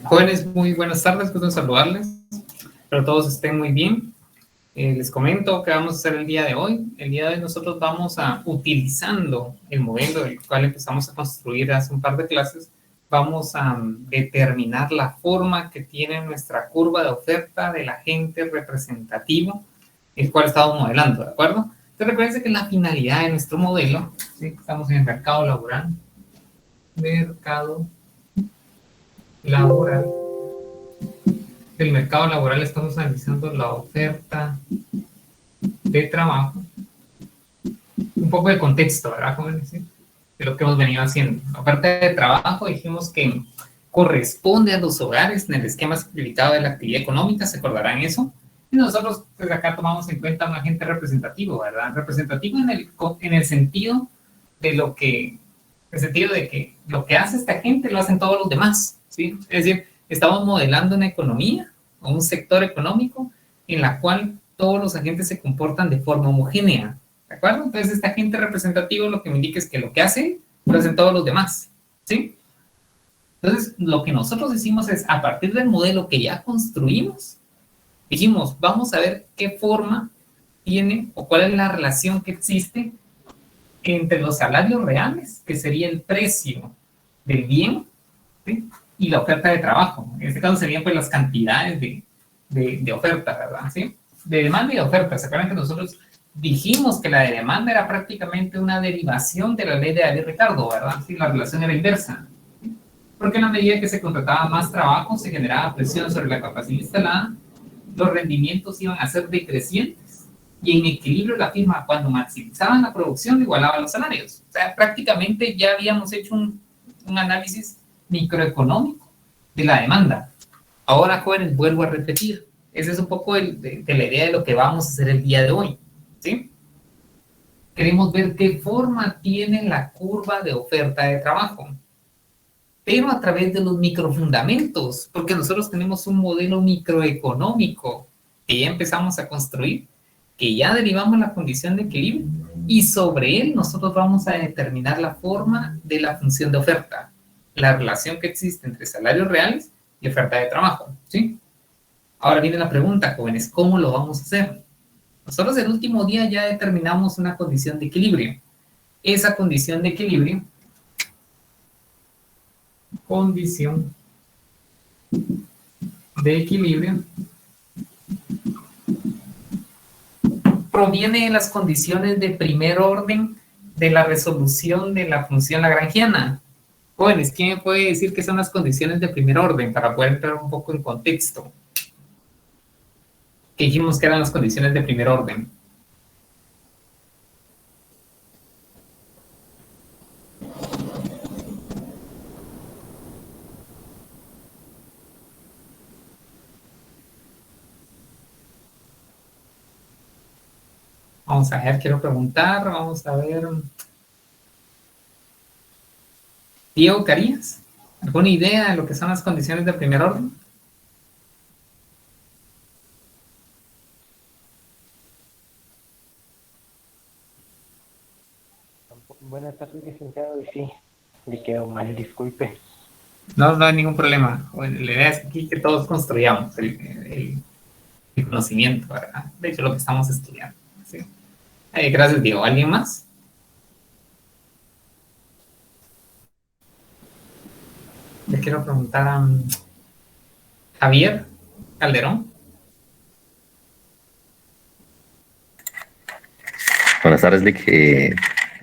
Jóvenes, muy buenas tardes, gusto en saludarles. Espero todos estén muy bien. Les comento qué vamos a hacer el día de hoy. El día de hoy nosotros vamos a, utilizando el modelo del cual empezamos a construir hace un par de clases, vamos a determinar la forma que tiene nuestra curva de oferta del agente representativo, el cual estamos modelando, ¿de acuerdo? Entonces recuerden que la finalidad de nuestro modelo, ¿sí? Estamos en el mercado laboral, del mercado laboral estamos analizando la oferta de trabajo, un poco de contexto, ¿verdad, jóvenes? ¿Sí? De lo que hemos venido haciendo. La oferta de trabajo dijimos que corresponde a los hogares en el esquema simplificado de la actividad económica, ¿se acordarán eso? Y nosotros pues acá tomamos en cuenta un agente representativo, ¿verdad? Representativo en el sentido de lo que, el sentido de que lo que hace esta gente lo hacen todos los demás, ¿sí? Es decir, estamos modelando una economía o un sector económico en la cual todos los agentes se comportan de forma homogénea, ¿de acuerdo? Entonces, este agente representativo lo que me indica es que lo que hace lo hacen todos los demás, ¿sí? Entonces, lo que nosotros decimos es, a partir del modelo que ya construimos, dijimos, vamos a ver qué forma tiene o cuál es la relación que existe entre los salarios reales, que sería el precio del bien, ¿sí? Y la oferta de trabajo. En este caso serían pues las cantidades de oferta, ¿verdad? ¿Sí? De demanda y de oferta. ¿Se acuerdan que nosotros dijimos que la de demanda era prácticamente una derivación de la ley de David-Ricardo, ¿verdad? Sí, la relación era inversa. ¿Sí? Porque en la medida que se contrataba más trabajo, se generaba presión sobre la capacidad instalada, los rendimientos iban a ser decrecientes y en equilibrio la firma, cuando maximizaban la producción, igualaba los salarios. O sea, prácticamente ya habíamos hecho un análisis microeconómico de la demanda. Ahora, jóvenes, vuelvo a repetir. Ese es un poco de la idea de lo que vamos a hacer el día de hoy, ¿sí? Queremos ver qué forma tiene la curva de oferta de trabajo, pero a través de los microfundamentos, porque nosotros tenemos un modelo microeconómico que ya empezamos a construir, que ya derivamos la condición de equilibrio, y sobre él nosotros vamos a determinar la forma de la función de oferta, la relación que existe entre salarios reales y oferta de trabajo, ¿sí? Ahora viene la pregunta, jóvenes, ¿cómo lo vamos a hacer? Nosotros el último día ya determinamos una condición de equilibrio. Esa condición de equilibrio, proviene de las condiciones de primer orden de la resolución de la función lagrangiana. Jóvenes, ¿quién me puede decir qué son las condiciones de primer orden para poder entrar un poco en contexto? ¿Qué dijimos que eran las condiciones de primer orden? Vamos a ver, quiero preguntar, vamos a ver. Diego Carías, ¿alguna idea de lo que son las condiciones de primer orden? Buenas tardes, licenciado. Y sí, le quedó mal, disculpe. No, no hay ningún problema. Bueno, la idea es aquí que todos construyamos el conocimiento, ¿verdad? De hecho, lo que estamos estudiando. ¿Sí? Gracias, Diego. ¿Alguien más? Le quiero preguntar a Javier Calderón. Buenas tardes, Lick.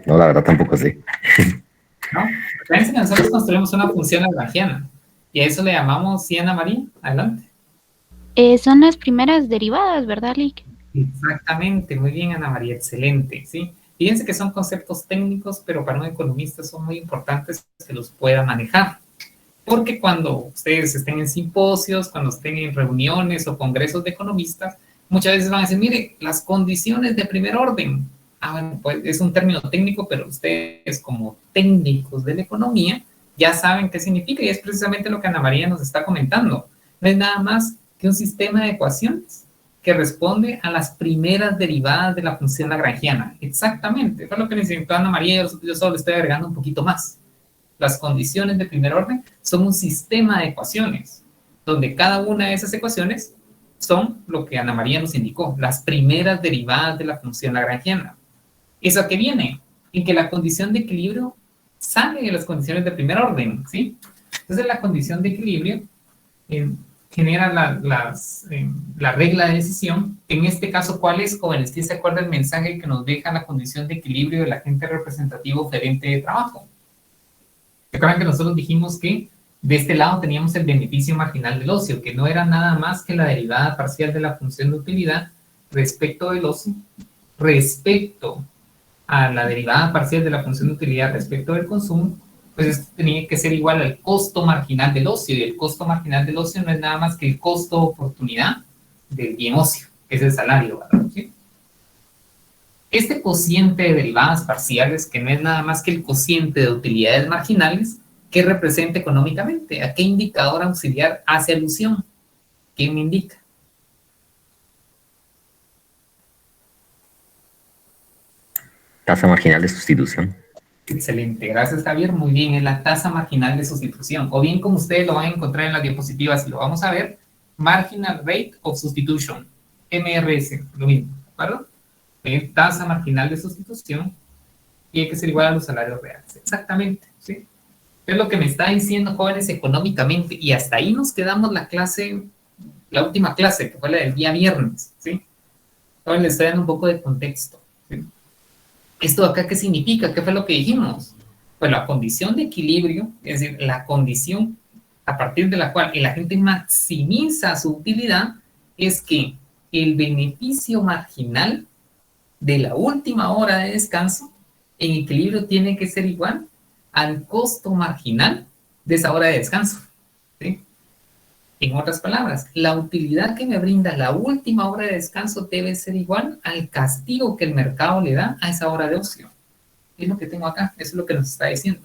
No, la verdad tampoco sé. ¿No? Fíjense que nosotros construimos una función lagrangiana y a eso le llamamos, ¿sí, Ana María? Adelante. Son las primeras derivadas, ¿verdad, Lick? Exactamente, muy bien, Ana María, excelente, ¿sí? Fíjense que son conceptos técnicos, pero para un economista son muy importantes que los pueda manejar. Porque cuando ustedes estén en simposios, cuando estén en reuniones o congresos de economistas, muchas veces van a decir, mire, las condiciones de primer orden. Bueno, pues es un término técnico, pero ustedes como técnicos de la economía ya saben qué significa y es precisamente lo que Ana María nos está comentando. No es nada más que un sistema de ecuaciones que responde a las primeras derivadas de la función lagrangiana. Exactamente, fue lo que necesitó Ana María, yo solo le estoy agregando un poquito más. Las condiciones de primer orden son un sistema de ecuaciones donde cada una de esas ecuaciones son lo que Ana María nos indicó, las primeras derivadas de la función lagrangiana. ¿Eso a qué viene? En que la condición de equilibrio sale de las condiciones de primer orden, ¿sí? Entonces la condición de equilibrio genera la regla de decisión. En este caso, ¿cuál es, jóvenes? ¿Quién se acuerda el mensaje que nos deja la condición de equilibrio del agente representativo oferente de trabajo? ¿Recuerdan que nosotros dijimos que de este lado teníamos el beneficio marginal del ocio, que no era nada más que la derivada parcial de la función de utilidad respecto del ocio, respecto a la derivada parcial de la función de utilidad respecto del consumo? Pues esto tenía que ser igual al costo marginal del ocio, y el costo marginal del ocio no es nada más que el costo de oportunidad del bien ocio, que es el salario, ¿verdad? ¿Sí? Este cociente de derivadas parciales, que no es nada más que el cociente de utilidades marginales, ¿qué representa económicamente? ¿A qué indicador auxiliar hace alusión? ¿Qué me indica? Tasa marginal de sustitución. Excelente, gracias Javier, muy bien, es la tasa marginal de sustitución, o bien como ustedes lo van a encontrar en las diapositivas y lo vamos a ver, Marginal Rate of Substitution, MRS, lo mismo, ¿de acuerdo? Tasa marginal de sustitución tiene que ser igual a los salarios reales, exactamente, ¿sí? Es lo que me está diciendo, jóvenes, económicamente, y hasta ahí nos quedamos la clase, la última clase, que fue la del día viernes, ¿sí? Ahora les estoy dando un poco de contexto, ¿sí? ¿Esto acá qué significa? ¿Qué fue lo que dijimos? Pues la condición de equilibrio, es decir, la condición a partir de la cual el agente maximiza su utilidad, es que el beneficio marginal de la última hora de descanso en equilibrio tiene que ser igual al costo marginal de esa hora de descanso, ¿sí? En otras palabras, la utilidad que me brinda la última hora de descanso debe ser igual al castigo que el mercado le da a esa hora de ocio. Es lo que tengo acá, eso es lo que nos está diciendo.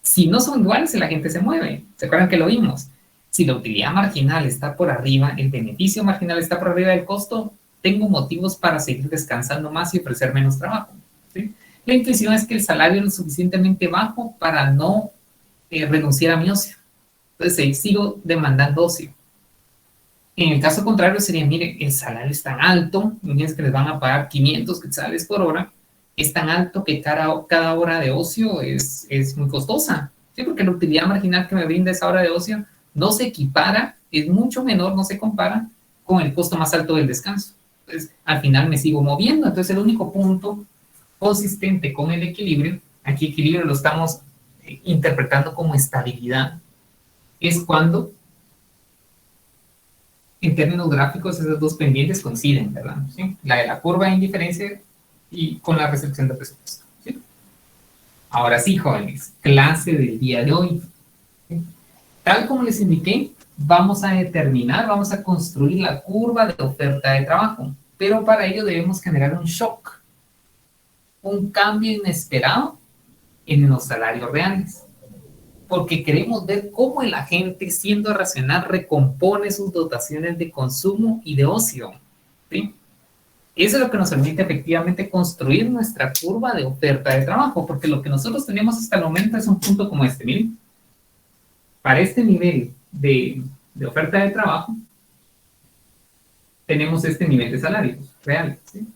Si no son iguales, la gente se mueve. ¿Se acuerdan que lo vimos? Si la utilidad marginal está por arriba, el beneficio marginal está por arriba del costo, tengo motivos para seguir descansando más y ofrecer menos trabajo, ¿sí? La intuición es que el salario es lo suficientemente bajo para no renunciar a mi ocio. Entonces sigo demandando ocio. En el caso contrario sería, mire, el salario es tan alto, imagínense que les van a pagar 500 quetzales por hora, es tan alto que cada hora de ocio es muy costosa, ¿sí? Porque la utilidad marginal que me brinda esa hora de ocio no se equipara, es mucho menor, no se compara con el costo más alto del descanso. Entonces, al final me sigo moviendo. Entonces, el único punto consistente con el equilibrio, aquí equilibrio lo estamos interpretando como estabilidad, es cuando en términos gráficos esas dos pendientes coinciden, ¿verdad? ¿Sí? La de la curva de indiferencia y con la restricción de presupuesto, ¿sí? Ahora sí, jóvenes, clase del día de hoy, ¿sí? Tal como les indiqué, vamos a determinar, vamos a construir la curva de oferta de trabajo, pero para ello debemos generar un shock, un cambio inesperado en los salarios reales, porque queremos ver cómo el agente, siendo racional, recompone sus dotaciones de consumo y de ocio, ¿sí? Eso es lo que nos permite efectivamente construir nuestra curva de oferta de trabajo, porque lo que nosotros tenemos hasta el momento es un punto como este, miren. Para este nivel de oferta de trabajo, tenemos este nivel de salarios reales, ¿sí?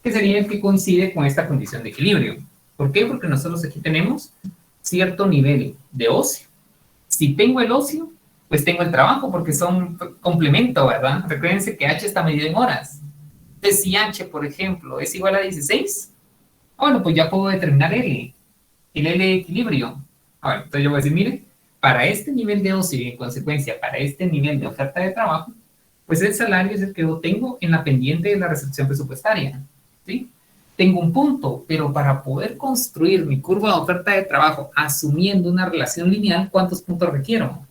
Que sería el que coincide con esta condición de equilibrio. ¿Por qué? Porque nosotros aquí tenemos cierto nivel de ocio. Si tengo el ocio, pues tengo el trabajo, porque son complemento, ¿verdad? Recuérdense que H está medido en horas. Entonces, si H, por ejemplo, es igual a 16, bueno, pues ya puedo determinar L, el L de equilibrio. A ver, entonces yo voy a decir, mire, para este nivel de ocio y en consecuencia para este nivel de oferta de trabajo, pues el salario es el que yo tengo en la pendiente de la restricción presupuestaria, ¿sí? Tengo un punto, pero para poder construir mi curva de oferta de trabajo asumiendo una relación lineal, ¿cuántos puntos requiero?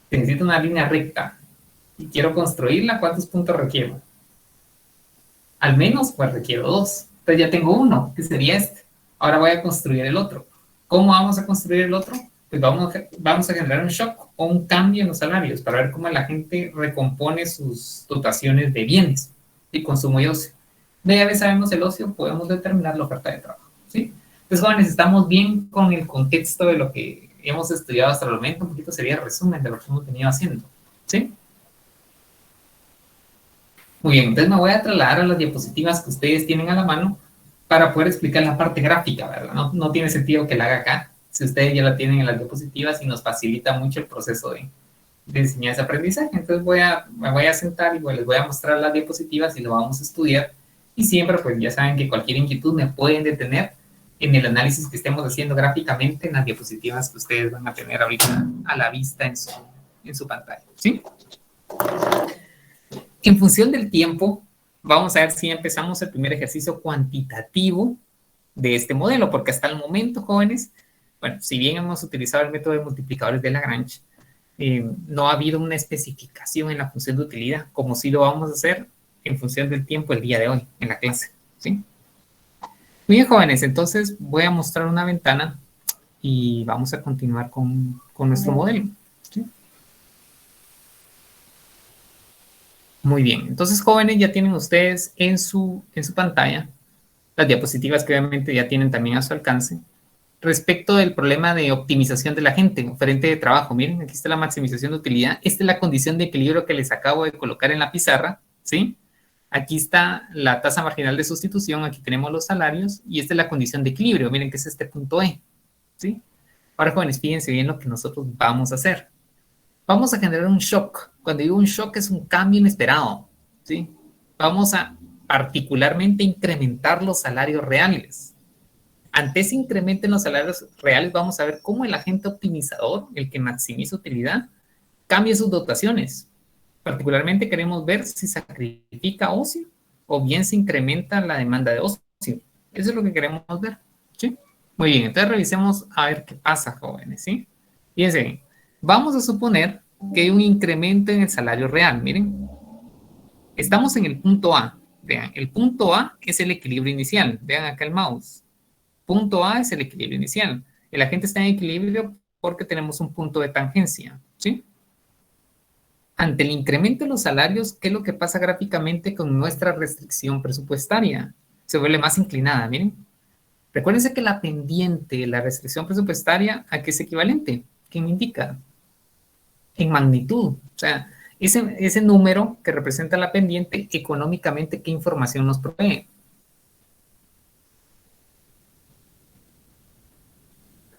Necesito una línea recta y quiero construirla, ¿cuántos puntos requiero? Al menos, pues requiero 2. Entonces ya tengo uno, que sería este. Ahora voy a construir el otro. ¿Cómo vamos a construir el otro? Pues vamos a generar un shock o un cambio en los salarios para ver cómo la gente recompone sus dotaciones de bienes y consumo y ocio. Ya sabemos el ocio, podemos determinar la oferta de trabajo, ¿sí? Entonces, jóvenes, estamos bien con el contexto de lo que hemos estudiado hasta el momento. Un poquito sería el resumen de lo que hemos venido haciendo. ¿Sí? Muy bien, entonces me voy a trasladar a las diapositivas que ustedes tienen a la mano para poder explicar la parte gráfica, ¿verdad? No tiene sentido que la haga acá, si ustedes ya la tienen en las diapositivas y nos facilita mucho el proceso de enseñanza-aprendizaje. Entonces me voy a sentar y les voy a mostrar las diapositivas y lo vamos a estudiar. Y siempre, pues ya saben que cualquier inquietud me pueden detener en el análisis que estemos haciendo gráficamente en las diapositivas que ustedes van a tener ahorita a la vista en su pantalla, ¿sí? En función del tiempo, vamos a ver si empezamos el primer ejercicio cuantitativo de este modelo, porque hasta el momento, jóvenes, bueno, si bien hemos utilizado el método de multiplicadores de Lagrange, no ha habido una especificación en la función de utilidad, como si lo vamos a hacer en función del tiempo el día de hoy, en la clase, ¿sí? Muy bien, jóvenes, entonces voy a mostrar una ventana y vamos a continuar con nuestro modelo, ¿sí? Muy bien, entonces, jóvenes, ya tienen ustedes en su pantalla las diapositivas que obviamente ya tienen también a su alcance. Respecto del problema de optimización de la gente, oferente de trabajo, miren, aquí está la maximización de utilidad. Esta es la condición de equilibrio que les acabo de colocar en la pizarra, ¿sí? Aquí está la tasa marginal de sustitución, aquí tenemos los salarios, y esta es la condición de equilibrio, miren que es este punto E, ¿sí? Ahora, jóvenes, fíjense bien lo que nosotros vamos a hacer. Vamos a generar un shock. Cuando digo un shock es un cambio inesperado, ¿sí? Vamos a particularmente incrementar los salarios reales. Ante ese incremento en los salarios reales, vamos a ver cómo el agente optimizador, el que maximiza utilidad, cambia sus dotaciones. Particularmente queremos ver si sacrifica ocio o bien se incrementa la demanda de ocio. Eso es lo que queremos ver, ¿sí? Muy bien, entonces revisemos a ver qué pasa, jóvenes, ¿sí? Fíjense bien. Vamos a suponer que hay un incremento en el salario real, miren. Estamos en el punto A. Vean, el punto A es el equilibrio inicial. Vean acá el mouse. Punto A es el equilibrio inicial. El agente está en equilibrio porque tenemos un punto de tangencia, ¿sí? Ante el incremento de los salarios, ¿qué es lo que pasa gráficamente con nuestra restricción presupuestaria? Se vuelve más inclinada, miren. Recuérdense que la pendiente de la restricción presupuestaria, ¿a qué es equivalente? ¿Qué me indica? En magnitud. O sea, ese número que representa la pendiente, económicamente, ¿qué información nos provee?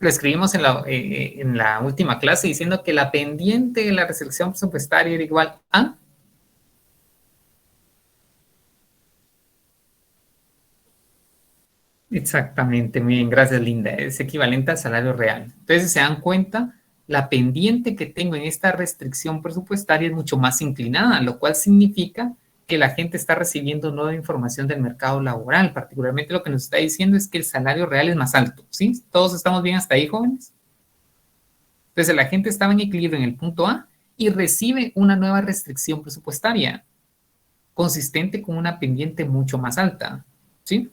Lo escribimos en la última clase diciendo que la pendiente de la restricción presupuestaria era igual a... Exactamente, muy bien, gracias Linda. Es equivalente al salario real. Entonces, se dan cuenta, la pendiente que tengo en esta restricción presupuestaria es mucho más inclinada, lo cual significa que la gente está recibiendo nueva información del mercado laboral. Particularmente lo que nos está diciendo es que el salario real es más alto, ¿sí? ¿Todos estamos bien hasta ahí, jóvenes? Entonces, la gente estaba en equilibrio en el punto A y recibe una nueva restricción presupuestaria consistente con una pendiente mucho más alta, ¿sí?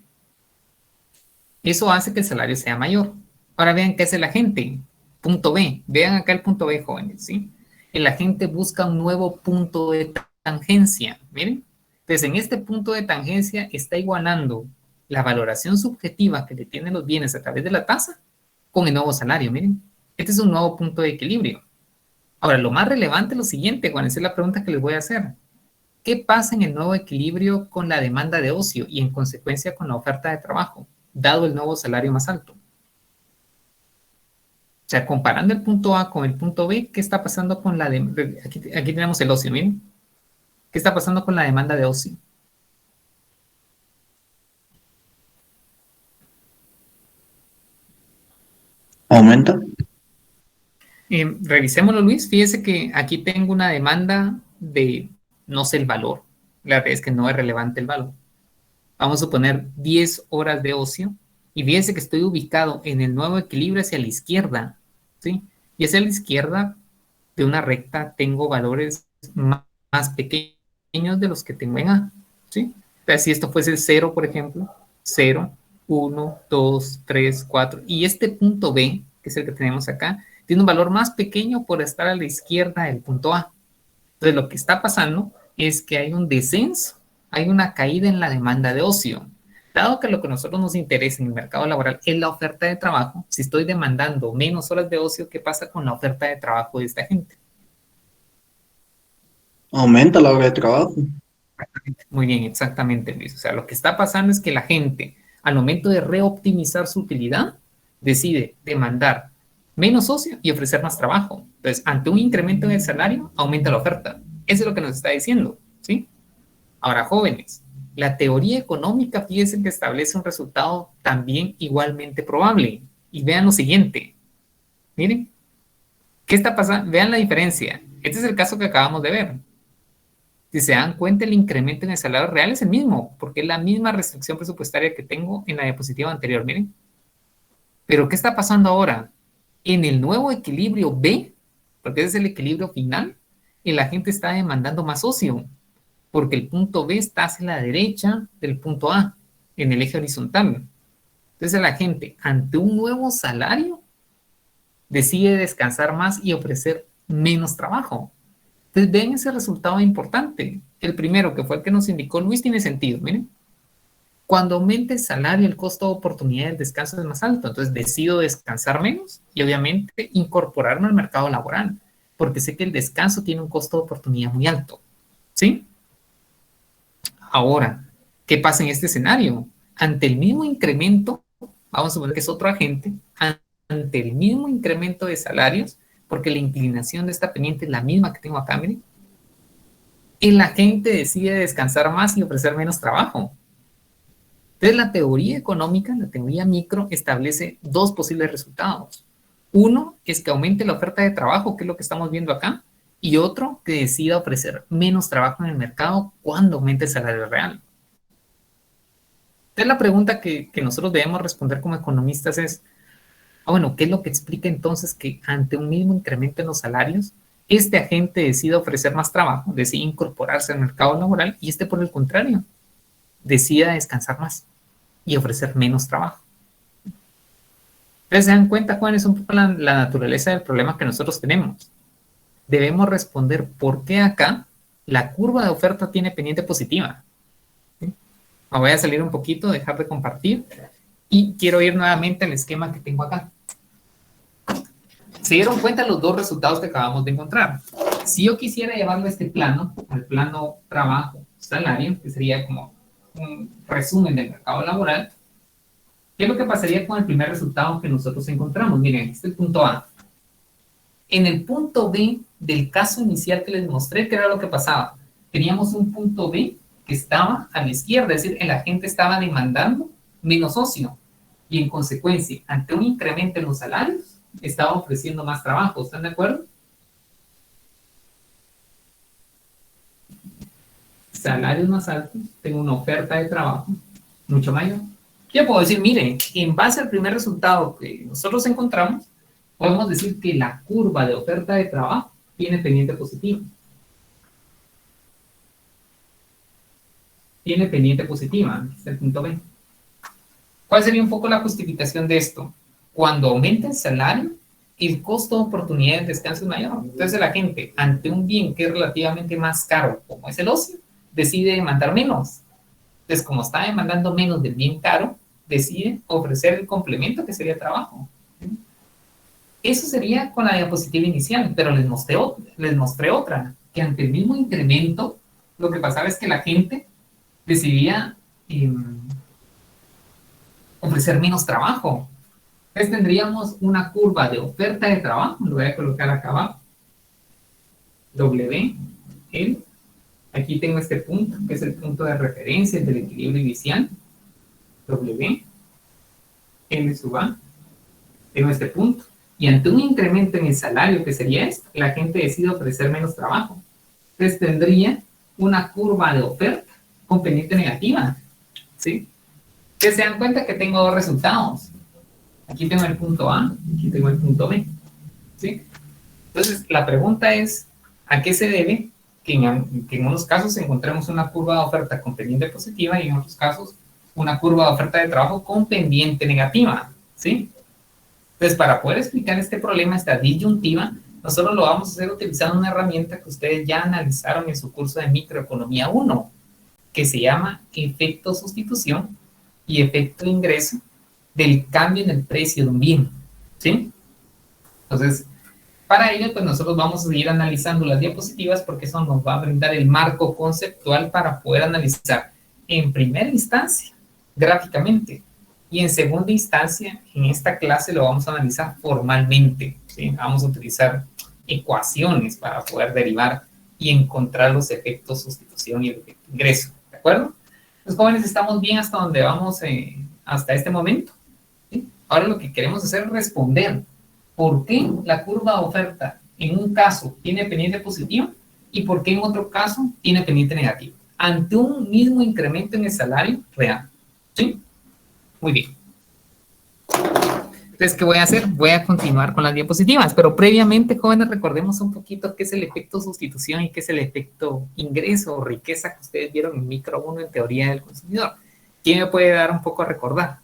Eso hace que el salario sea mayor. Ahora vean qué hace la gente. Punto B. Vean acá el punto B, jóvenes, ¿sí? El agente busca un nuevo punto de tangencia. Miren. Entonces, en este punto de tangencia está igualando la valoración subjetiva que le tienen los bienes a través de la tasa con el nuevo salario. Miren. Este es un nuevo punto de equilibrio. Ahora, lo más relevante es lo siguiente, Juan. Esa es la pregunta que les voy a hacer. ¿Qué pasa en el nuevo equilibrio con la demanda de ocio y en consecuencia con la oferta de trabajo, dado el nuevo salario más alto? O sea, comparando el punto A con el punto B, ¿qué está pasando con la demanda? Aquí tenemos el ocio, miren. ¿Qué está pasando con la demanda de ocio? ¿Aumenta? Revisémoslo, Luis. Fíjese que aquí tengo una demanda de, no sé el valor. La verdad es que no es relevante el valor. Vamos a poner 10 horas de ocio. Y fíjense que estoy ubicado en el nuevo equilibrio hacia la izquierda, ¿sí? Y hacia la izquierda de una recta tengo valores más pequeños de los que tengo en A, ¿sí? O sea, si esto fuese el 0, por ejemplo, 0, 1, 2, 3, 4. Y este punto B, que es el que tenemos acá, tiene un valor más pequeño por estar a la izquierda del punto A. Entonces, lo que está pasando es que hay un descenso, hay una caída en la demanda de ocio. Dado que lo que a nosotros nos interesa en el mercado laboral es la oferta de trabajo, si estoy demandando menos horas de ocio, ¿qué pasa con la oferta de trabajo de esta gente? Aumenta la hora de trabajo. Muy bien, exactamente, Luis. O sea, lo que está pasando es que la gente, al momento de reoptimizar su utilidad, decide demandar menos ocio y ofrecer más trabajo. Entonces, ante un incremento en el salario, aumenta la oferta. Eso es lo que nos está diciendo, ¿sí? Ahora, jóvenes, la teoría económica, fíjense que establece un resultado también igualmente probable. Y vean lo siguiente. Miren, ¿qué está pasando? Vean la diferencia. Este es el caso que acabamos de ver. Si se dan cuenta, el incremento en el salario real es el mismo, porque es la misma restricción presupuestaria que tengo en la diapositiva anterior, miren. Pero ¿qué está pasando ahora? En el nuevo equilibrio B, porque ese es el equilibrio final, y la gente está demandando más ocio, porque el punto B está hacia la derecha del punto A, en el eje horizontal. Entonces la gente, ante un nuevo salario, decide descansar más y ofrecer menos trabajo. Entonces ven ese resultado importante. El primero, que fue el que nos indicó Luis, tiene sentido, miren. Cuando aumenta el salario, el costo de oportunidad del descanso es más alto. Entonces decido descansar menos y obviamente incorporarme al mercado laboral, porque sé que el descanso tiene un costo de oportunidad muy alto. ¿Sí? Ahora, ¿qué pasa en este escenario? Ante el mismo incremento, vamos a suponer que es otro agente, ante el mismo incremento de salarios, porque la inclinación de esta pendiente es la misma que tengo acá, miren, el agente decide descansar más y ofrecer menos trabajo. Entonces, la teoría económica, la teoría micro, establece dos posibles resultados. Uno es que aumente la oferta de trabajo, que es lo que estamos viendo acá, y otro que decida ofrecer menos trabajo en el mercado cuando aumente el salario real. Entonces, la pregunta que nosotros debemos responder como economistas es, bueno, ¿qué es lo que explica entonces que ante un mismo incremento en los salarios, este agente decida ofrecer más trabajo, decide incorporarse al mercado laboral y este, por el contrario, decida descansar más y ofrecer menos trabajo? Entonces, ¿se dan cuenta cuál es un poco la naturaleza del problema que nosotros tenemos? Debemos responder por qué acá la curva de oferta tiene pendiente positiva. ¿Sí? Me voy a salir un poquito, dejar de compartir y quiero ir nuevamente al esquema que tengo acá. Se dieron cuenta los dos resultados que acabamos de encontrar. Si yo quisiera llevarlo a este plano, al plano trabajo-salario, que sería como un resumen del mercado laboral, ¿qué es lo que pasaría con el primer resultado que nosotros encontramos? Miren, este es el punto A. En el punto B del caso inicial que les mostré, ¿qué era lo que pasaba? Teníamos un punto B que estaba a la izquierda, es decir, el agente estaba demandando menos ocio y en consecuencia, ante un incremento en los salarios, estaba ofreciendo más trabajo. ¿Están de acuerdo? Salarios más altos, tengo una oferta de trabajo mucho mayor. Yo puedo decir, miren, en base al primer resultado que nosotros encontramos, podemos decir que la curva de oferta de trabajo tiene pendiente positiva. Tiene pendiente positiva, es el punto B. ¿Cuál sería un poco la justificación de esto? Cuando aumenta el salario, el costo de oportunidad de descanso es mayor. Entonces la gente, ante un bien que es relativamente más caro, como es el ocio, decide demandar menos. Entonces, como está demandando menos del bien caro, decide ofrecer el complemento que sería trabajo. Eso sería con la diapositiva inicial, pero les mostré otra, que ante el mismo incremento, lo que pasaba es que la gente decidía ofrecer menos trabajo. Entonces tendríamos una curva de oferta de trabajo, lo voy a colocar acá abajo, W, L, aquí tengo este punto, que es el punto de referencia del equilibrio inicial, W, L sub A, tengo este punto, y ante un incremento en el salario, que sería esto, la gente decide ofrecer menos trabajo. Entonces tendría una curva de oferta con pendiente negativa, ¿sí? Que se dan cuenta que tengo dos resultados. Aquí tengo el punto A, aquí tengo el punto B, ¿sí? Entonces, la pregunta es, ¿a qué se debe que en unos casos encontremos una curva de oferta con pendiente positiva y en otros casos una curva de oferta de trabajo con pendiente negativa, ¿sí? Entonces, para poder explicar este problema, esta disyuntiva, nosotros lo vamos a hacer utilizando una herramienta que ustedes ya analizaron en su curso de Microeconomía 1, que se llama efecto sustitución y efecto ingreso del cambio en el precio de un bien, ¿sí? Entonces, para ello, pues nosotros vamos a seguir analizando las diapositivas porque eso nos va a brindar el marco conceptual para poder analizar en primera instancia gráficamente y en segunda instancia en esta clase lo vamos a analizar formalmente, ¿sí? Vamos a utilizar ecuaciones para poder derivar y encontrar los efectos sustitución y el efecto ingreso, ¿de acuerdo? Los jóvenes estamos bien hasta donde vamos hasta este momento, ¿sí? Ahora lo que queremos hacer es responder por qué la curva de oferta en un caso tiene pendiente positivo y por qué en otro caso tiene pendiente negativo ante un mismo incremento en el salario real, ¿sí? Muy bien. Entonces, ¿qué voy a hacer? Voy a continuar con las diapositivas, pero previamente, jóvenes, recordemos un poquito qué es el efecto sustitución y qué es el efecto ingreso o riqueza que ustedes vieron en micro 1 en teoría del consumidor. ¿Quién me puede dar un poco a recordar?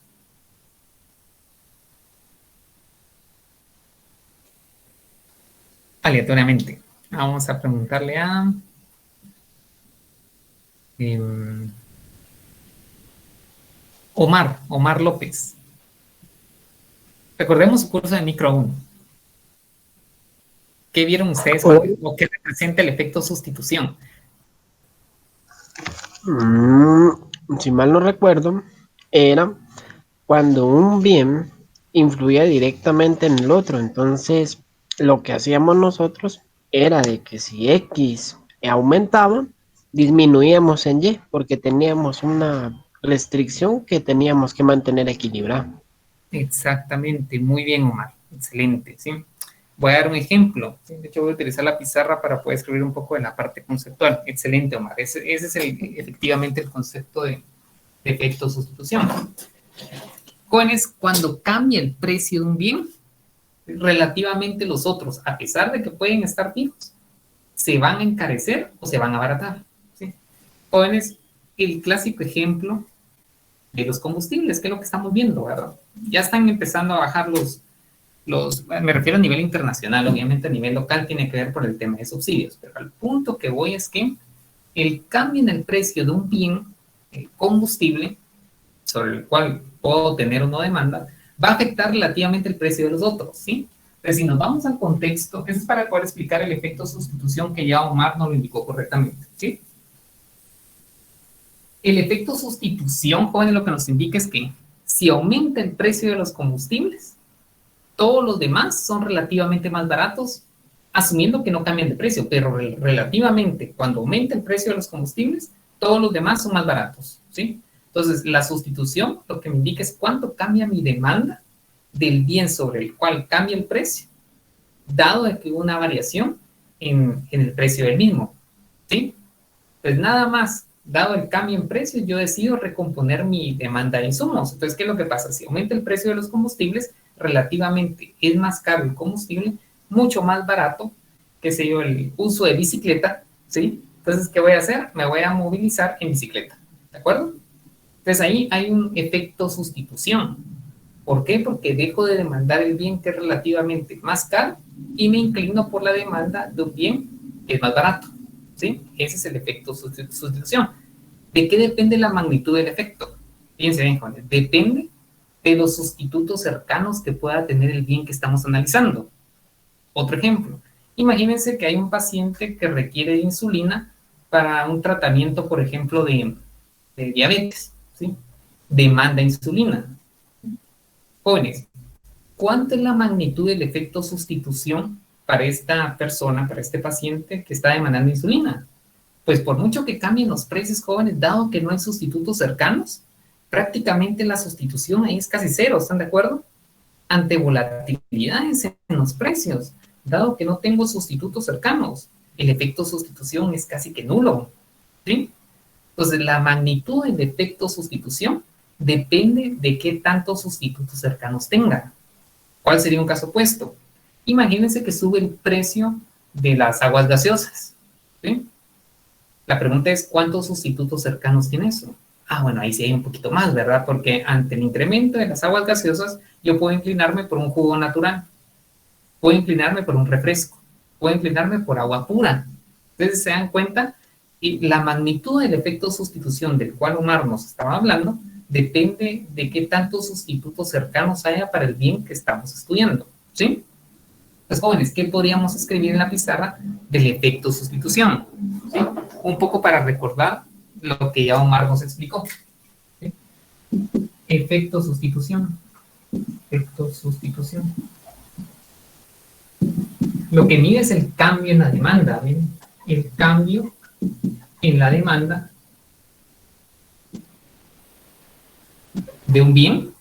Aleatoriamente. Vamos a preguntarle a... Omar López. Recordemos su curso de micro 1. ¿Qué vieron ustedes o qué representa el efecto sustitución? Si mal no recuerdo, era cuando un bien influía directamente en el otro. Entonces, lo que hacíamos nosotros era de que si X aumentaba, disminuíamos en Y, porque teníamos una restricción que teníamos que mantener equilibrada. Exactamente, muy bien, Omar. Excelente, ¿sí? Voy a dar un ejemplo. ¿Sí? De hecho, voy a utilizar la pizarra para poder escribir un poco de la parte conceptual. Excelente, Omar. Ese es efectivamente el concepto de efecto sustitución. Jóvenes, cuando cambia el precio de un bien, relativamente los otros, a pesar de que pueden estar fijos, se van a encarecer o se van a abaratar, ¿sí? Jóvenes, el clásico ejemplo de los combustibles, que es lo que estamos viendo, ¿verdad? Ya están empezando a bajar me refiero a nivel internacional, obviamente a nivel local tiene que ver por el tema de subsidios, pero al punto que voy es que el cambio en el precio de un bien, el combustible, sobre el cual puedo tener una demanda, va a afectar relativamente el precio de los otros, ¿sí? Pero si nos vamos al contexto, eso es para poder explicar el efecto sustitución que ya Omar nos lo indicó correctamente, ¿sí? El efecto sustitución, jóvenes, lo que nos indica es que si aumenta el precio de los combustibles, todos los demás son relativamente más baratos, asumiendo que no cambian de precio, pero relativamente, cuando aumenta el precio de los combustibles, todos los demás son más baratos, ¿sí? Entonces, la sustitución lo que me indica es cuánto cambia mi demanda del bien sobre el cual cambia el precio, dado que hubo una variación en el precio del mismo, ¿sí? Pues nada más, dado el cambio en precio, yo decido recomponer mi demanda de insumos. Entonces, ¿qué es lo que pasa? Si aumenta el precio de los combustibles, relativamente es más caro el combustible, mucho más barato, qué sé yo, el uso de bicicleta, ¿sí? Entonces, ¿qué voy a hacer? Me voy a movilizar en bicicleta, ¿de acuerdo? Entonces, ahí hay un efecto sustitución. ¿Por qué? Porque dejo de demandar el bien que es relativamente más caro y me inclino por la demanda de un bien que es más barato, ¿sí? Ese es el efecto sustitución. ¿De qué depende la magnitud del efecto? Fíjense bien, jóvenes, depende de los sustitutos cercanos que pueda tener el bien que estamos analizando. Otro ejemplo, imagínense que hay un paciente que requiere de insulina para un tratamiento, por ejemplo, de diabetes, ¿sí? Demanda insulina. Jóvenes, ¿cuánto es la magnitud del efecto sustitución para esta persona, para este paciente que está demandando insulina? Pues por mucho que cambien los precios, jóvenes, dado que no hay sustitutos cercanos, prácticamente la sustitución ahí es casi cero, ¿están de acuerdo? Ante volatilidades en los precios, dado que no tengo sustitutos cercanos, el efecto sustitución es casi que nulo, ¿sí? Entonces, la magnitud del efecto sustitución depende de qué tantos sustitutos cercanos tenga. ¿Cuál sería un caso opuesto? Imagínense que sube el precio de las aguas gaseosas, ¿sí? La pregunta es, ¿cuántos sustitutos cercanos tiene eso? Ah, bueno, ahí sí hay un poquito más, ¿verdad? Porque ante el incremento de las aguas gaseosas, yo puedo inclinarme por un jugo natural, puedo inclinarme por un refresco, puedo inclinarme por agua pura. Entonces, se dan cuenta, y la magnitud del efecto sustitución del cual Omar nos estaba hablando depende de qué tantos sustitutos cercanos haya para el bien que estamos estudiando, ¿sí? Pues jóvenes, ¿qué podríamos escribir en la pizarra del efecto sustitución? ¿Sí? Un poco para recordar lo que ya Omar nos explicó. ¿Sí? Efecto sustitución. Efecto sustitución. Lo que mide es el cambio en la demanda. ¿Ven? El cambio en la demanda de un bien.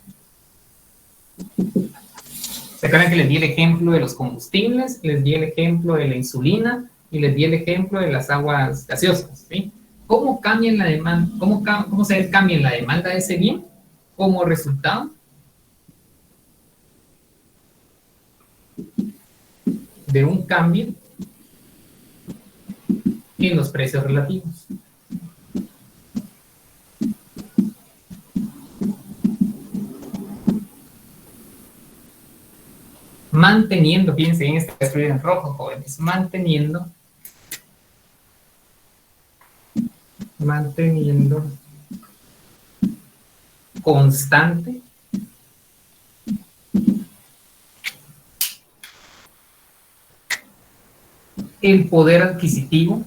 ¿Se acuerdan que les di el ejemplo de los combustibles? Les di el ejemplo de la insulina y les di el ejemplo de las aguas gaseosas, ¿sí? ¿Cómo cambia la demanda? ¿Cómo se ve el cambio en la demanda de ese bien como resultado de un cambio en los precios relativos? Manteniendo, fíjense bien, está escrito en rojo, jóvenes, manteniendo constante el poder adquisitivo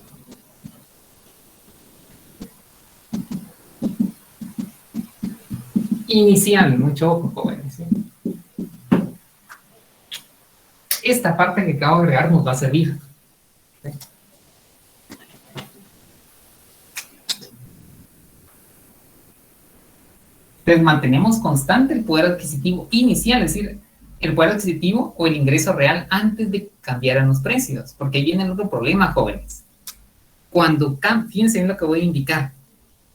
inicial, mucho ojo, jóvenes, ¿sí? Esta parte que acabo de agregar nos va a servir. ¿Sí? Entonces mantenemos constante el poder adquisitivo inicial, es decir, el poder adquisitivo o el ingreso real antes de que cambiaran los precios, porque ahí viene el otro problema, jóvenes. Cuando fíjense en lo que voy a indicar,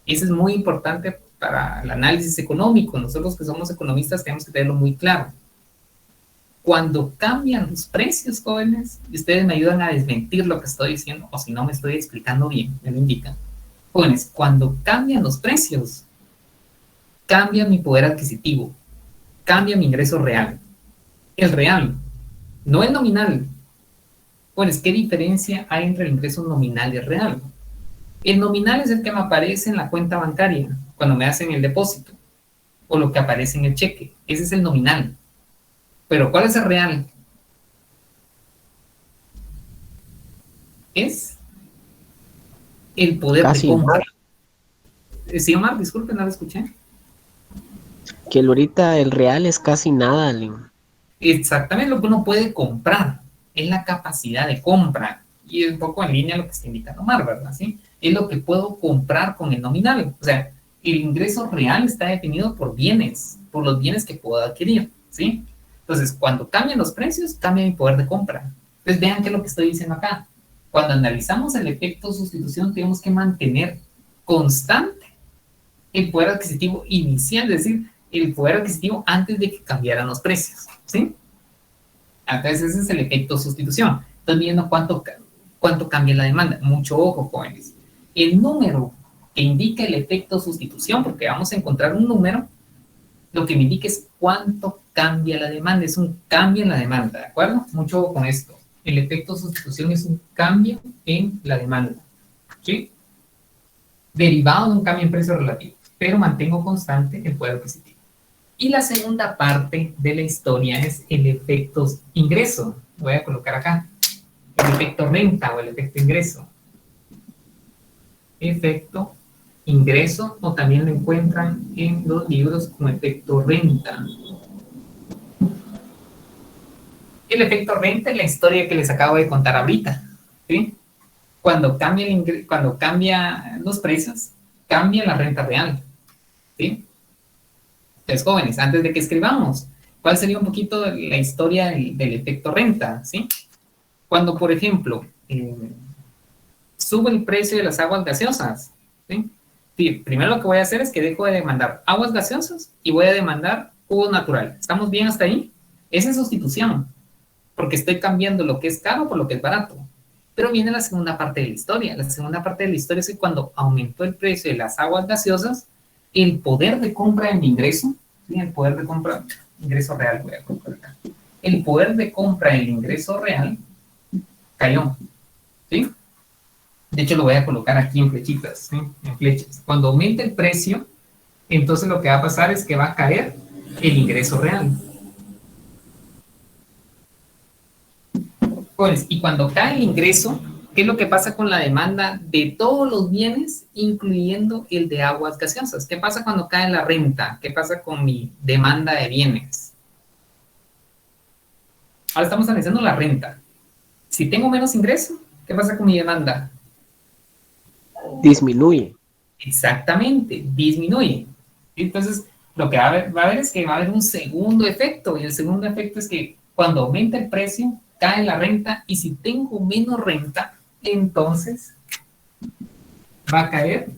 eso es muy importante para el análisis económico. Nosotros que somos economistas tenemos que tenerlo muy claro. Cuando cambian los precios, jóvenes, y ustedes me ayudan a desmentir lo que estoy diciendo, o si no me estoy explicando bien, me lo indican. Jóvenes, cuando cambian los precios, cambia mi poder adquisitivo, cambia mi ingreso real. El real, no el nominal. Jóvenes, ¿qué diferencia hay entre el ingreso nominal y el real? El nominal es el que me aparece en la cuenta bancaria, cuando me hacen el depósito, o lo que aparece en el cheque. Ese es el nominal. Pero ¿cuál es el real? Es el poder Casi de compra. nada. Sí, Omar, disculpe, no lo escuché. Que ahorita el real es casi nada, Lin. Exactamente lo que uno puede comprar. Es la capacidad de compra. Y es un poco en línea a lo que está indicando Omar, ¿verdad? ¿Sí? Es lo que puedo comprar con el nominal. O sea, el ingreso real está definido por bienes, por los bienes que puedo adquirir, ¿sí? Entonces, cuando cambian los precios, cambia mi poder de compra. Entonces, vean qué es lo que estoy diciendo acá. Cuando analizamos el efecto sustitución, tenemos que mantener constante el poder adquisitivo inicial, es decir, el poder adquisitivo antes de que cambiaran los precios, ¿sí? Entonces, ese es el efecto sustitución. Están viendo cuánto cambia la demanda. Mucho ojo, jóvenes. El número que indica el efecto sustitución, porque vamos a encontrar un número, lo que me indica es cuánto cambia la demanda, es un cambio en la demanda, ¿de acuerdo? Mucho ojo con esto. El efecto sustitución es un cambio en la demanda, ¿sí? Derivado de un cambio en precio relativo, pero mantengo constante el poder adquisitivo. Y la segunda parte de la historia es el efecto ingreso. Voy a colocar acá. El efecto renta o el efecto ingreso. Efecto ingreso, o también lo encuentran en los libros como efecto renta. El efecto renta es la historia que les acabo de contar ahorita, ¿sí? Cuando cambia los precios, cambia la renta real, ¿sí? Entonces, jóvenes, antes de que escribamos, ¿cuál sería un poquito la historia del efecto renta, ¿sí? Cuando, por ejemplo, sube el precio de las aguas gaseosas, ¿sí? Sí, primero lo que voy a hacer es que dejo de demandar aguas gaseosas y voy a demandar jugo natural. ¿Estamos bien hasta ahí? Esa es sustitución, porque estoy cambiando lo que es caro por lo que es barato. Pero viene la segunda parte de la historia. La segunda parte de la historia es que cuando aumentó el precio de las aguas gaseosas, el poder de compra de mi ingreso, ¿sí? El poder de compra, ingreso real, voy a colocar acá. El poder de compra del ingreso real cayó, ¿sí? De hecho, lo voy a colocar aquí en flechitas, ¿sí? En flechas. Cuando aumenta el precio, entonces lo que va a pasar es que va a caer el ingreso real. Pues, y cuando cae el ingreso, ¿qué es lo que pasa con la demanda de todos los bienes, incluyendo el de aguas gaseosas? ¿Qué pasa cuando cae la renta? ¿Qué pasa con mi demanda de bienes? Ahora estamos analizando la renta. Si tengo menos ingreso, ¿qué pasa con mi demanda? Disminuye. Exactamente, disminuye. Entonces, lo que va a haber es que va a haber un segundo efecto, y el segundo efecto es que cuando aumenta el precio, cae la renta, y si tengo menos renta, entonces va a caer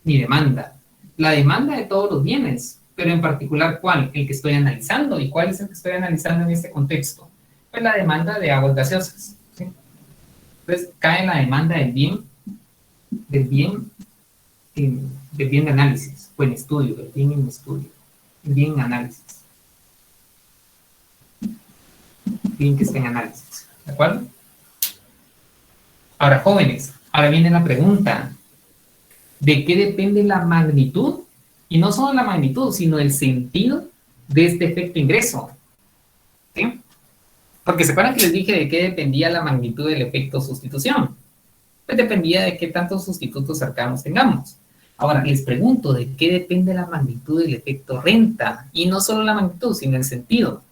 mi demanda. La demanda de todos los bienes, pero en particular, ¿cuál? El que estoy analizando. ¿Y cuál es el que estoy analizando en este contexto? Pues la demanda de aguas gaseosas, ¿sí? Entonces, cae la demanda del bien de análisis, o en estudio, del bien en estudio, el bien en análisis. Bien que esté en análisis, ¿de acuerdo? Ahora, jóvenes, ahora viene la pregunta, ¿de qué depende la magnitud? Y no solo la magnitud, sino el sentido de este efecto ingreso, ¿sí? Porque se acuerdan que les dije de qué dependía la magnitud del efecto sustitución. Pues dependía de qué tantos sustitutos cercanos tengamos. Ahora, les pregunto, ¿de qué depende la magnitud del efecto renta? Y no solo la magnitud, sino el sentido.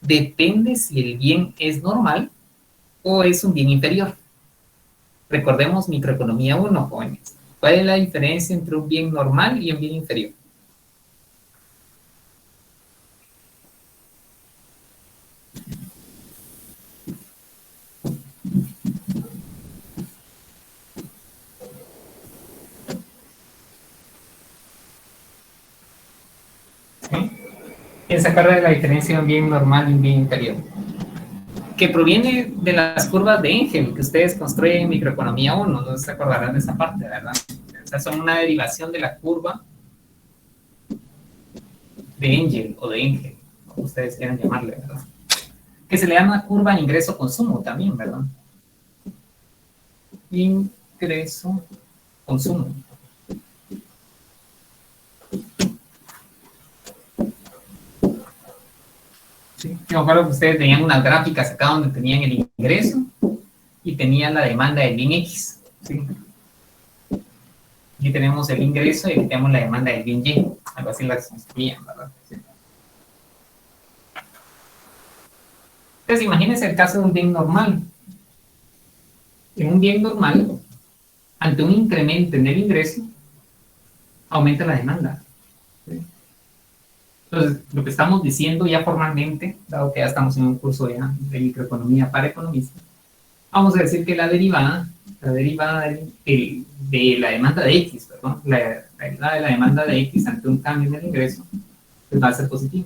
Depende si el bien es normal o es un bien inferior. Recordemos microeconomía 1, jóvenes. ¿Cuál es la diferencia entre un bien normal y un bien inferior? ¿Quién se acuerda de la diferencia de un bien normal y un bien inferior? Que proviene de las curvas de Engel que ustedes construyen en microeconomía 1, no se acordarán de esa parte, ¿verdad? O sea, son una derivación de la curva de Engel o de Engel, como ustedes quieran llamarle, ¿verdad? Que se le llama curva ingreso-consumo también, ¿verdad? Ingreso-consumo. ¿Sí? Yo me acuerdo que ustedes tenían unas gráficas acá donde tenían el ingreso y tenían la demanda del bien X, ¿sí? Aquí tenemos el ingreso y aquí tenemos la demanda del bien Y, algo así las construían, ¿verdad? ¿Sí? Entonces, imagínense el caso de un bien normal. En un bien normal, ante un incremento en el ingreso, aumenta la demanda, ¿sí? Entonces, lo que estamos diciendo ya formalmente, dado que ya estamos en un curso ya de microeconomía para economistas, vamos a decir que la derivada de la demanda de X, perdón, la derivada de la demanda de X ante un cambio en el ingreso, pues va a ser positivo.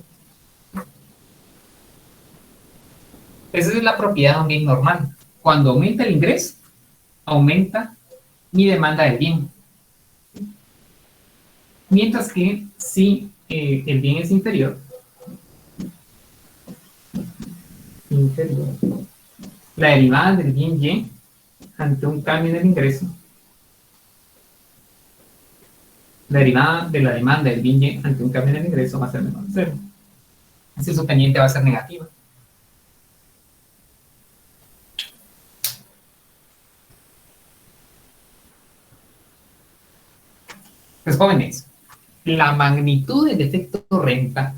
Esa es la propiedad de un bien normal. Cuando aumenta el ingreso, aumenta mi demanda del bien. Mientras que si el bien es inferior, la derivada del bien Y ante un cambio en el ingreso, la derivada de la demanda del bien Y ante un cambio en el ingreso va a ser menor a 0. Así su pendiente va a ser negativa. Pues jóvenes, la magnitud del efecto renta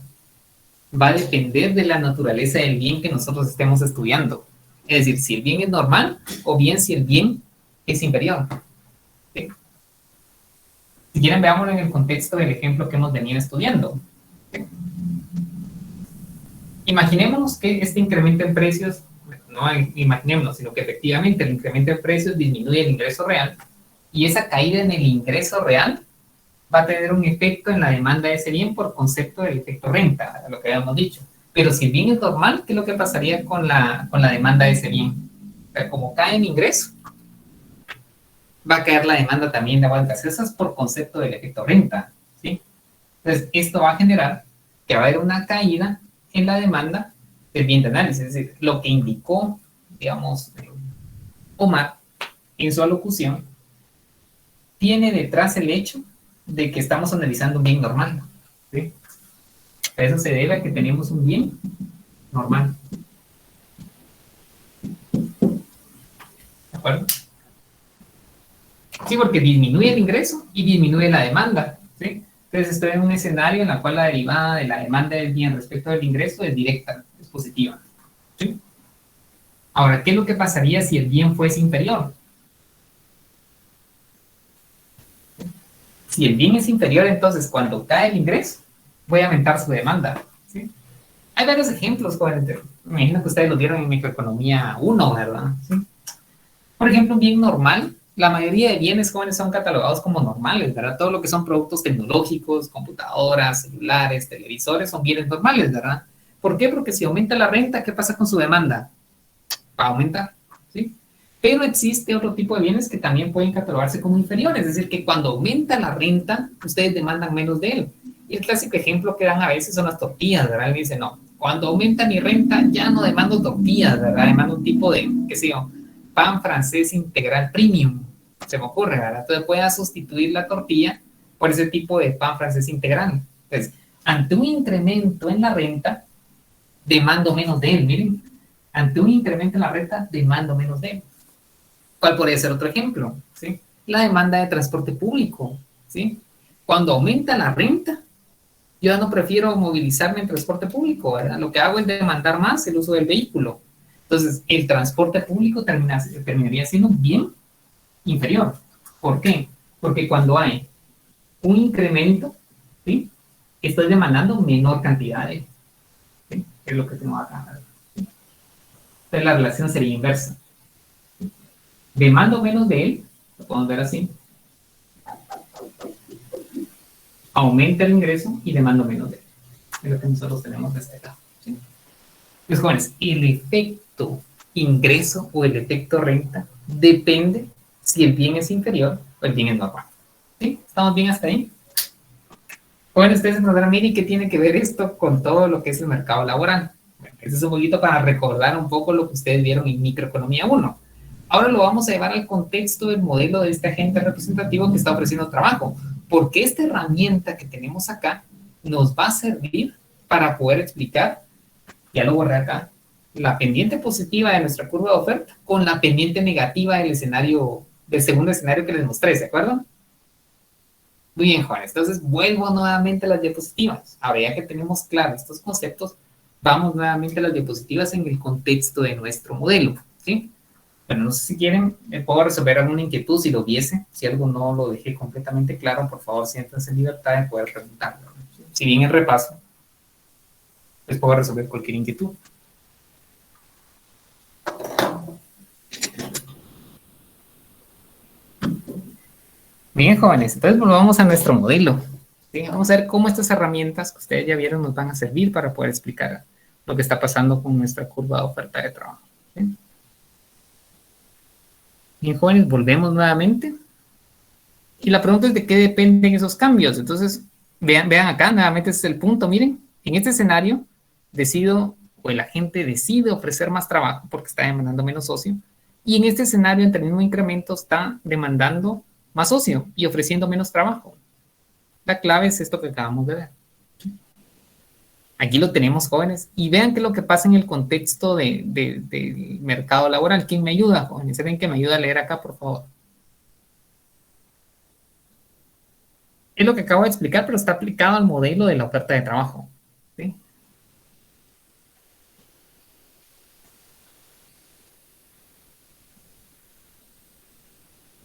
va a depender de la naturaleza del bien que nosotros estemos estudiando. Es decir, si el bien es normal o bien si el bien es inferior. ¿Sí? Si quieren, veámoslo en el contexto del ejemplo que hemos venido estudiando. ¿Sí? Imaginémonos que este incremento en precios, no imaginémonos, sino que efectivamente el incremento en precios disminuye el ingreso real y esa caída en el ingreso real va a tener un efecto en la demanda de ese bien por concepto del efecto renta, lo que habíamos dicho. Pero si el bien es normal, ¿qué es lo que pasaría con la demanda de ese bien? O sea, como cae en ingreso, va a caer la demanda también de aguas gaseosas por concepto del efecto renta, ¿sí? Entonces, esto va a generar que va a haber una caída en la demanda del bien de análisis. Es decir, lo que indicó, digamos, Omar en su alocución, tiene detrás el hecho de que estamos analizando un bien normal, ¿sí? Eso se debe a que tenemos un bien normal. ¿De acuerdo? Sí, porque disminuye el ingreso y disminuye la demanda, ¿sí? Entonces estoy en un escenario en el cual la derivada de la demanda del bien respecto del ingreso es directa, es positiva, ¿sí? Ahora, ¿qué es lo que pasaría si el bien fuese inferior? Si el bien es inferior, entonces cuando cae el ingreso, voy a aumentar su demanda, ¿sí? Hay varios ejemplos, jóvenes. Me imagino que ustedes lo vieron en Microeconomía 1, ¿verdad? ¿Sí? Por ejemplo, un bien normal, la mayoría de bienes jóvenes son catalogados como normales, ¿verdad? Todo lo que son productos tecnológicos, computadoras, celulares, televisores, son bienes normales, ¿verdad? ¿Por qué? Porque si aumenta la renta, ¿qué pasa con su demanda? Va a aumentar, ¿sí? Pero existe otro tipo de bienes que también pueden catalogarse como inferiores, es decir, que cuando aumenta la renta, ustedes demandan menos de él. Y el clásico ejemplo que dan a veces son las tortillas, ¿verdad? Y dicen, no, cuando aumenta mi renta, ya no demando tortillas, ¿verdad? Demando un tipo de, qué sé yo, pan francés integral premium, se me ocurre, ¿verdad? Entonces pueda sustituir la tortilla por ese tipo de pan francés integral. Entonces, ante un incremento en la renta, demando menos de él, miren. Ante un incremento en la renta, demando menos de él. ¿Cuál podría ser otro ejemplo? ¿Sí? La demanda de transporte público, ¿sí? Cuando aumenta la renta, yo ya no prefiero movilizarme en transporte público, ¿verdad? Lo que hago es demandar más el uso del vehículo. Entonces, el transporte público terminaría siendo bien inferior. ¿Por qué? Porque cuando hay un incremento, ¿sí? Estoy demandando menor cantidad de, ¿sí? Es lo que tengo acá, ¿verdad? Entonces, la relación sería inversa. Demando menos de él, lo podemos ver así. Aumenta el ingreso y demando menos de él. Es lo que nosotros tenemos de este lado, ¿sí? Pues jóvenes, el efecto ingreso o el efecto renta depende si el bien es inferior o el bien es normal. ¿Sí? ¿Estamos bien hasta ahí? Jóvenes, ustedes se preguntarán, mire, ¿qué tiene que ver esto con todo lo que es el mercado laboral? Bueno, este es un poquito para recordar un poco lo que ustedes vieron en Microeconomía 1. Ahora lo vamos a llevar al contexto del modelo de este agente representativo que está ofreciendo trabajo, porque esta herramienta que tenemos acá nos va a servir para poder explicar, ya lo borré acá, la pendiente positiva de nuestra curva de oferta con la pendiente negativa del escenario, del segundo escenario que les mostré, ¿se acuerdan? Muy bien, Juan. Entonces vuelvo nuevamente a las diapositivas. Ahora ya que tenemos claros estos conceptos, vamos nuevamente a las diapositivas en el contexto de nuestro modelo, ¿sí? Bueno, no sé si quieren, puedo resolver alguna inquietud si lo viese. Si algo no lo dejé completamente claro, por favor, siéntanse en libertad de poder preguntarlo. Si bien el repaso, les puedo resolver cualquier inquietud. Bien, jóvenes, entonces volvamos a nuestro modelo. ¿Sí? Vamos a ver cómo estas herramientas que ustedes ya vieron nos van a servir para poder explicar lo que está pasando con nuestra curva de oferta de trabajo. ¿Sí? Bien, jóvenes, volvemos nuevamente. Y la pregunta es de qué dependen esos cambios. Entonces, vean acá, nuevamente ese es el punto. Miren, en este escenario, decido, o el agente decide ofrecer más trabajo porque está demandando menos socio. Y en este escenario, entre el mismo incremento, está demandando más socio y ofreciendo menos trabajo. La clave es esto que acabamos de ver. Aquí lo tenemos, jóvenes. Y vean qué es lo que pasa en el contexto del mercado laboral. ¿Quién me ayuda, jóvenes? ¿Saben que me ayuda a leer acá, por favor? Es lo que acabo de explicar, pero está aplicado al modelo de la oferta de trabajo. ¿Sí?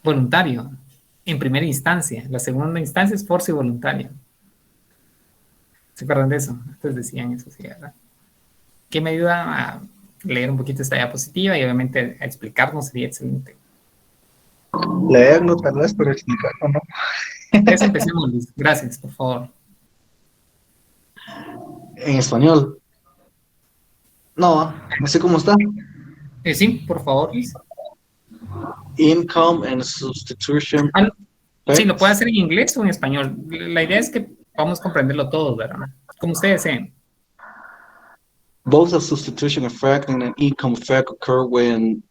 Voluntario, en primera instancia. La segunda instancia es force voluntario. ¿Se acuerdan de eso? Ustedes decían eso, sí, ¿verdad? ¿Qué me ayuda a leer un poquito esta diapositiva y obviamente a explicarnos? Sería excelente. Leerlo tal vez, pero explicarlo no. Eso empecemos, Luis. Gracias, por favor. En español. No, no sé cómo está. Sí, por favor, Luis. Income and substitution. Sí, lo puede hacer en inglés o en español. La idea es que vamos a comprenderlo todo, ¿verdad? Como ustedes deseen. Both a substitution effect and an income effect occur when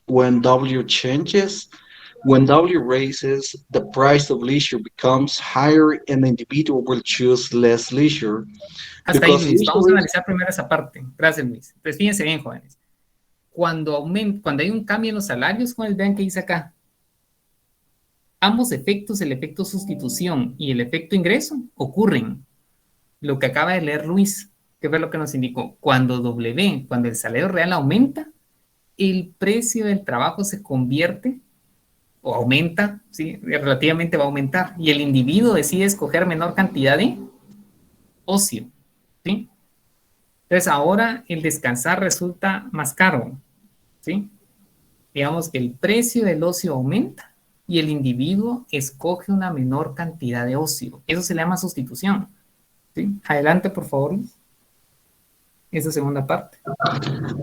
W changes. When W raises, the price of leisure becomes higher and the individual will choose less leisure. Hasta ahí, Because Luis. Vamos a leisure is- analizar primero esa parte. Gracias, Luis. Entonces, fíjense bien, jóvenes. Cuando hay un cambio en los salarios, jóvenes, vean qué dice acá. Ambos efectos, el efecto sustitución y el efecto ingreso, ocurren. Lo que acaba de leer Luis, que fue lo que nos indicó. Cuando el salario real aumenta, el precio del trabajo se convierte o aumenta, ¿sí? Relativamente va a aumentar, y el individuo decide escoger menor cantidad de ocio, ¿sí? Entonces ahora el descansar resulta más caro, ¿sí? Digamos que el precio del ocio aumenta y el individuo escoge una menor cantidad de ocio. Eso se le llama sustitución, ¿sí? Adelante, por favor, esa segunda parte.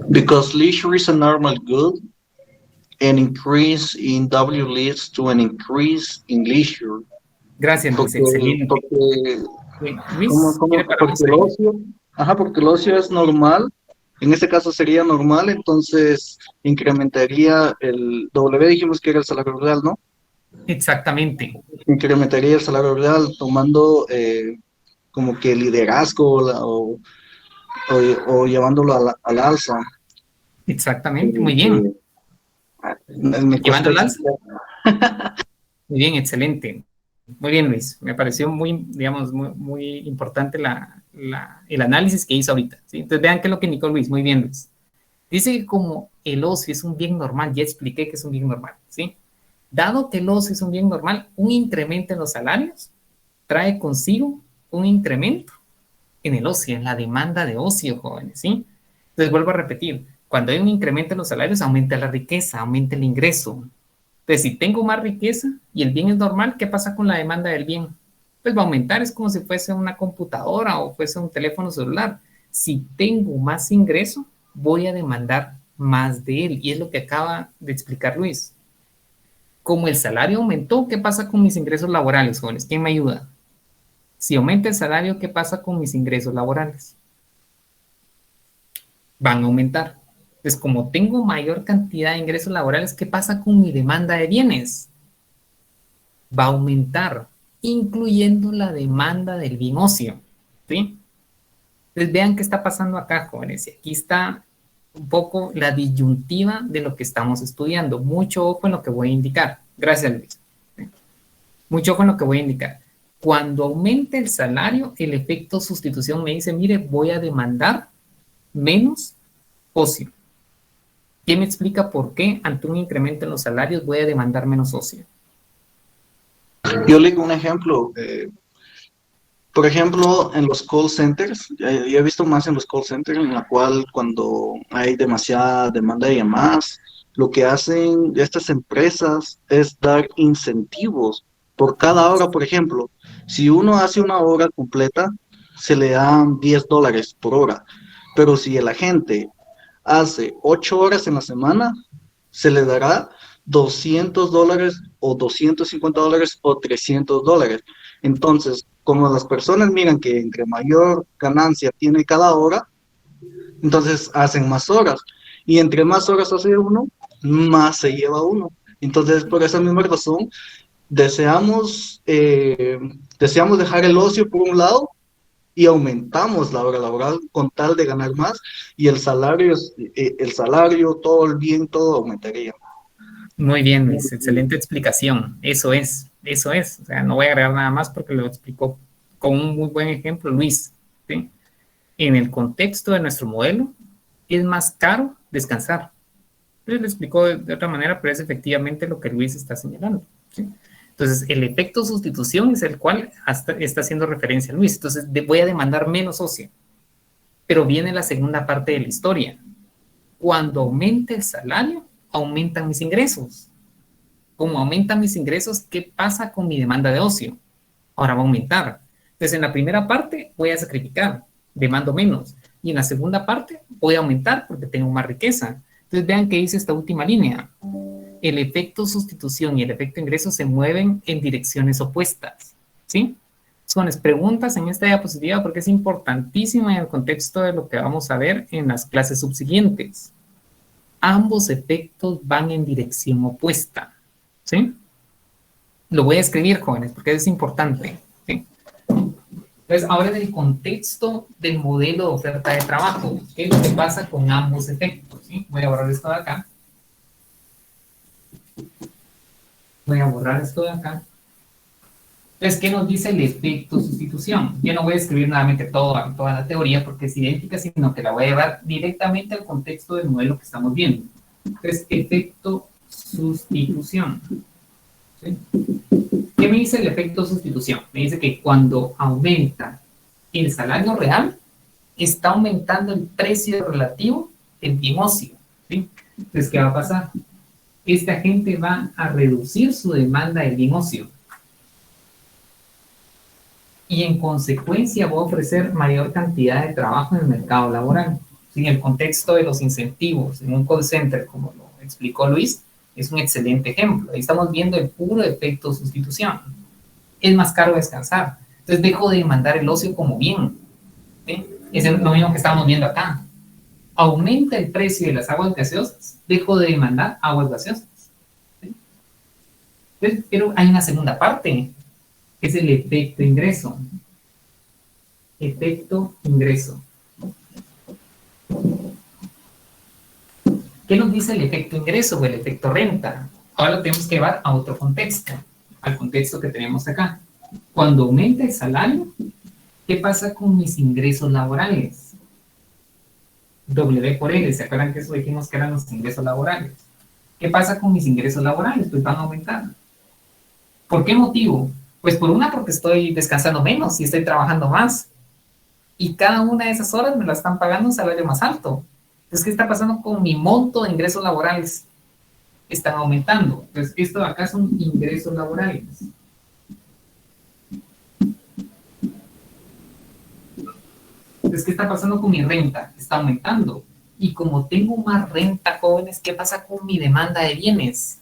Because leisure is a normal good, an increase in W leads to an increase in leisure. Gracias, Luis, excelente. Luis, ¿quiere parar Porque el ahí? ocio, porque el ocio es normal, en este caso sería normal, entonces incrementaría el W, dijimos que era el salario real, ¿no? Exactamente. Incrementaría el salario real tomando como que liderazgo o llevándolo a la alza. Exactamente, muy bien. Me ¿Llevando cuesta al alza? explicar. Muy bien, excelente. Muy bien, Luis. Me pareció muy, digamos, muy importante el análisis que hizo ahorita, ¿sí? Entonces vean qué es lo que indicó Luis. Muy bien, Luis. Dice que como el ocio es un bien normal, ya expliqué que es un bien normal, ¿sí? Dado que el ocio es un bien normal, un incremento en los salarios trae consigo un incremento en el ocio, en la demanda de ocio, jóvenes, ¿sí? Entonces vuelvo a repetir, cuando hay un incremento en los salarios, aumenta la riqueza, aumenta el ingreso. Entonces, si tengo más riqueza y el bien es normal, ¿qué pasa con la demanda del bien? Pues va a aumentar, es como si fuese una computadora o fuese un teléfono celular. Si tengo más ingreso, voy a demandar más de él, y es lo que acaba de explicar Luis. Como el salario aumentó, ¿qué pasa con mis ingresos laborales, jóvenes? ¿Quién me ayuda? Si aumenta el salario, ¿qué pasa con mis ingresos laborales? Van a aumentar. Entonces, como tengo mayor cantidad de ingresos laborales, ¿qué pasa con mi demanda de bienes? Va a aumentar, incluyendo la demanda del bien ocio, ¿sí? Entonces, vean qué está pasando acá, jóvenes. Y aquí está un poco la disyuntiva de lo que estamos estudiando. Mucho ojo en lo que voy a indicar. Gracias, Luis. ¿Sí? Mucho ojo en lo que voy a indicar. Cuando aumente el salario, el efecto sustitución me dice, mire, voy a demandar menos ocio. ¿Quién me explica por qué ante un incremento en los salarios voy a demandar menos ocio? Yo le digo un ejemplo. Por ejemplo, en los call centers, yo he visto más en los call centers, en la cual cuando hay demasiada demanda de llamadas, lo que hacen estas empresas es dar incentivos por cada hora. Por ejemplo, si uno hace una hora completa, se le dan $10 por hora, pero si el agente hace 8 horas en la semana, se le dará $200 o $250 o $300. Entonces, como las personas miran que entre mayor ganancia tiene cada hora, entonces hacen más horas. Y entre más horas hace uno, más se lleva uno. Entonces, por esa misma razón, deseamos dejar el ocio por un lado y aumentamos la hora laboral con tal de ganar más, y el salario, todo el bien, todo aumentaría. Muy bien, Luis, excelente explicación. Eso es. O sea, no voy a agregar nada más porque lo explicó con un muy buen ejemplo Luis, ¿sí? En el contexto de nuestro modelo, es más caro descansar. Él lo explicó de otra manera, pero es efectivamente lo que Luis está señalando, ¿sí? Entonces, el efecto sustitución es el cual está haciendo referencia a Luis. Entonces, voy a demandar menos ocio. Pero viene la segunda parte de la historia. Cuando aumente el salario, aumentan mis ingresos. Como aumentan mis ingresos, ¿qué pasa con mi demanda de ocio? Ahora va a aumentar. Entonces, en la primera parte voy a sacrificar, demando menos. Y en la segunda parte voy a aumentar porque tengo más riqueza. Entonces, vean qué dice esta última línea. El efecto sustitución y el efecto ingreso se mueven en direcciones opuestas, ¿sí? Son las preguntas en esta diapositiva porque es importantísima en el contexto de lo que vamos a ver en las clases subsiguientes. Ambos efectos van en dirección opuesta, ¿Sí? Lo voy a escribir, jóvenes, porque es importante. ¿Sí? Entonces, ahora en el contexto del modelo de oferta de trabajo, ¿qué es lo que pasa con ambos efectos? ¿Sí? Voy a borrar esto de acá. Voy a borrar esto de acá. Entonces, ¿qué nos dice el efecto sustitución? Yo no voy a escribir nuevamente toda la teoría porque es idéntica, sino que la voy a llevar directamente al contexto del modelo que estamos viendo. Entonces, efecto sustitución. ¿Sí? ¿Qué me dice el efecto sustitución? Me dice que cuando aumenta el salario real, está aumentando el precio relativo del bien ocio. ¿Sí? Entonces, ¿qué va a pasar? Esta gente va a reducir su demanda de bien ocio. Y en consecuencia voy a ofrecer mayor cantidad de trabajo en el mercado laboral. En el contexto de los incentivos en un call center, como lo explicó Luis, es un excelente ejemplo. Ahí estamos viendo el puro efecto sustitución. Es más caro descansar. Entonces dejo de demandar el ocio como bien. ¿Sí? Es lo mismo que estamos viendo acá. Aumenta el precio de las aguas gaseosas, dejo de demandar aguas gaseosas. ¿Sí? Pero hay una segunda parte, que es el efecto ingreso. Efecto ingreso. ¿Qué nos dice el efecto ingreso o el efecto renta? Ahora lo tenemos que llevar a otro contexto, al contexto que tenemos acá. Cuando aumenta el salario, ¿qué pasa con mis ingresos laborales? W por L, ¿se acuerdan que eso dijimos que eran los ingresos laborales? ¿Qué pasa con mis ingresos laborales? Pues van a aumentar. ¿Por qué motivo? Pues por una, porque estoy descansando menos y estoy trabajando más. Y cada una de esas horas me la están pagando un salario más alto. Entonces, ¿qué está pasando con mi monto de ingresos laborales? Están aumentando. Entonces, esto de acá son ingresos laborales. Entonces, ¿qué está pasando con mi renta? Está aumentando. Y como tengo más renta, jóvenes, ¿qué pasa con mi demanda de bienes?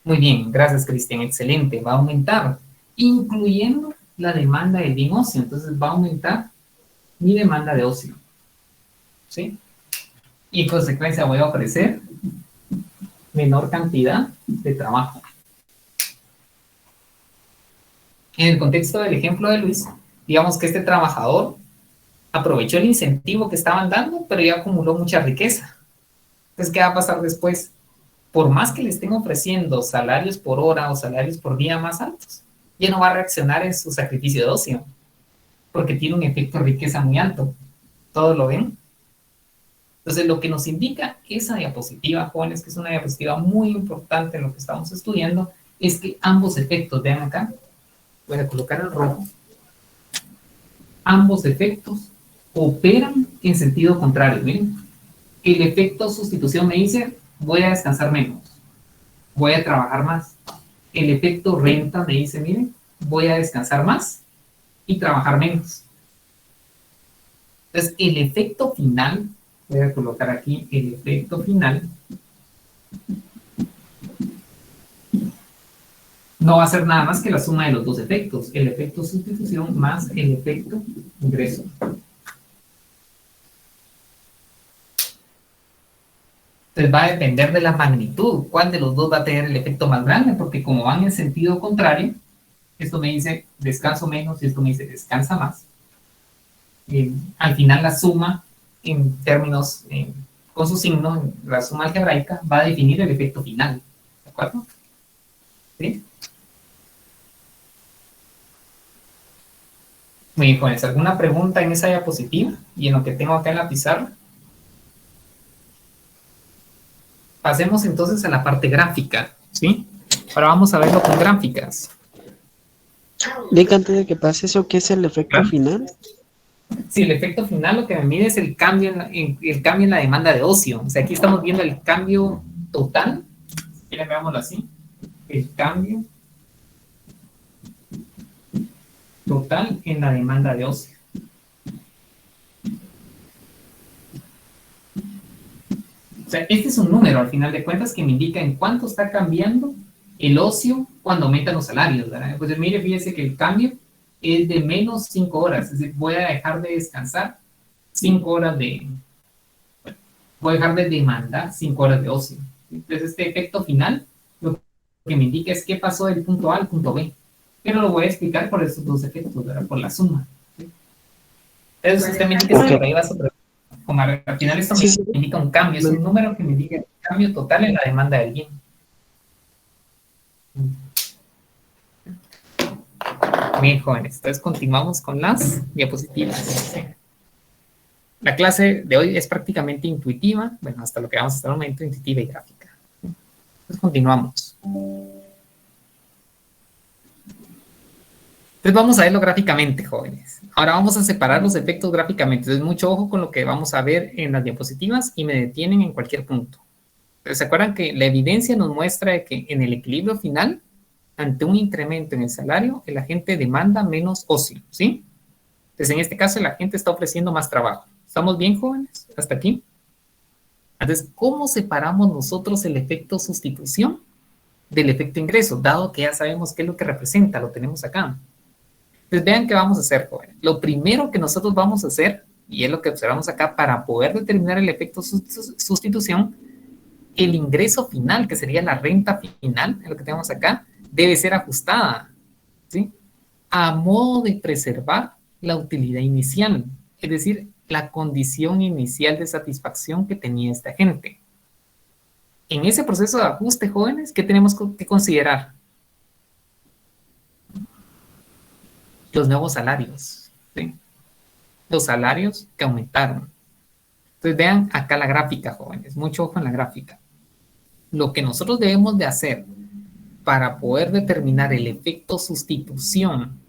Muy bien, gracias, Cristian, excelente. Va a aumentar, incluyendo la demanda de bien ocio. Entonces, va a aumentar mi demanda de ocio. ¿Sí? Y en consecuencia voy a ofrecer menor cantidad de trabajo. En el contexto del ejemplo de Luis, digamos que este trabajador aprovechó el incentivo que estaban dando, pero ya acumuló mucha riqueza. Entonces, ¿qué va a pasar después? Por más que le estén ofreciendo salarios por hora o salarios por día más altos, ya no va a reaccionar en su sacrificio de ocio, porque tiene un efecto de riqueza muy alto. ¿Todos lo ven? Entonces, lo que nos indica esa diapositiva, jóvenes, que es una diapositiva muy importante en lo que estamos estudiando, es que ambos efectos, vean acá, voy a colocar el rojo, ambos efectos operan en sentido contrario. ¿Ven? El efecto sustitución me dice, voy a descansar menos, voy a trabajar más. El efecto renta me dice, miren, voy a descansar más y trabajar menos. Entonces, el efecto final, voy a colocar aquí el efecto final, no va a ser nada más que la suma de los dos efectos, el efecto sustitución más el efecto ingreso. Entonces va a depender de la magnitud, cuál de los dos va a tener el efecto más grande, porque como van en sentido contrario, esto me dice descanso menos y esto me dice descansa más. Al final la suma en términos, con su signo, la suma algebraica va a definir el efecto final. ¿De acuerdo? ¿Sí? Muy bien, jóvenes, ¿alguna pregunta en esa diapositiva y en lo que tengo acá en la pizarra? Pasemos entonces a la parte gráfica, ¿sí? Ahora vamos a verlo con gráficas. Diga antes de que pase eso, ¿qué es el efecto ¿Claro? final? Sí, el efecto final lo que me mide es el cambio en la demanda de ocio. O sea, aquí estamos viendo el cambio total. Si quieren, veámoslo así. El cambio total en la demanda de ocio. O sea, este es un número, al final de cuentas, que me indica en cuánto está cambiando el ocio cuando aumentan los salarios, ¿verdad? Pues mire, fíjese que el cambio es de menos 5 horas. Es decir, voy a dejar de descansar 5 horas de... Bueno, voy a dejar de demandar 5 horas de ocio. Entonces, este efecto final lo que me indica es qué pasó del punto A al punto B. Pero lo voy a explicar por esos dos efectos, ¿verdad? Por la suma. ¿Sí? Entonces, usted me indica que por ahí va sobre. Como al final esto Sí, me sí. indica un cambio, es un número que me indica el cambio total en la demanda del bien. Bien, jóvenes, entonces continuamos con las diapositivas. La clase de hoy es prácticamente intuitiva, bueno, hasta lo que vamos hasta el momento, intuitiva y gráfica. Entonces continuamos. Entonces vamos a verlo gráficamente, jóvenes. Ahora vamos a separar los efectos gráficamente. Entonces mucho ojo con lo que vamos a ver en las diapositivas y me detienen en cualquier punto. Entonces, ¿se acuerdan que la evidencia nos muestra que en el equilibrio final, ante un incremento en el salario, el agente demanda menos ocio, ¿sí? Entonces en este caso el agente está ofreciendo más trabajo. ¿Estamos bien, jóvenes? ¿Hasta aquí? Entonces, ¿cómo separamos nosotros el efecto sustitución del efecto ingreso? Dado que ya sabemos qué es lo que representa, lo tenemos acá. Entonces, vean qué vamos a hacer, jóvenes. Lo primero que nosotros vamos a hacer, y es lo que observamos acá, para poder determinar el efecto sustitución, el ingreso final, que sería la renta final, es lo que tenemos acá, debe ser ajustada, ¿sí? A modo de preservar la utilidad inicial, es decir, la condición inicial de satisfacción que tenía esta agente. En ese proceso de ajuste, jóvenes, ¿qué tenemos que considerar? Los nuevos salarios, ¿sí? Los salarios que aumentaron. Entonces vean acá la gráfica, jóvenes, mucho ojo en la gráfica. Lo que nosotros debemos de hacer para poder determinar el efecto sustitución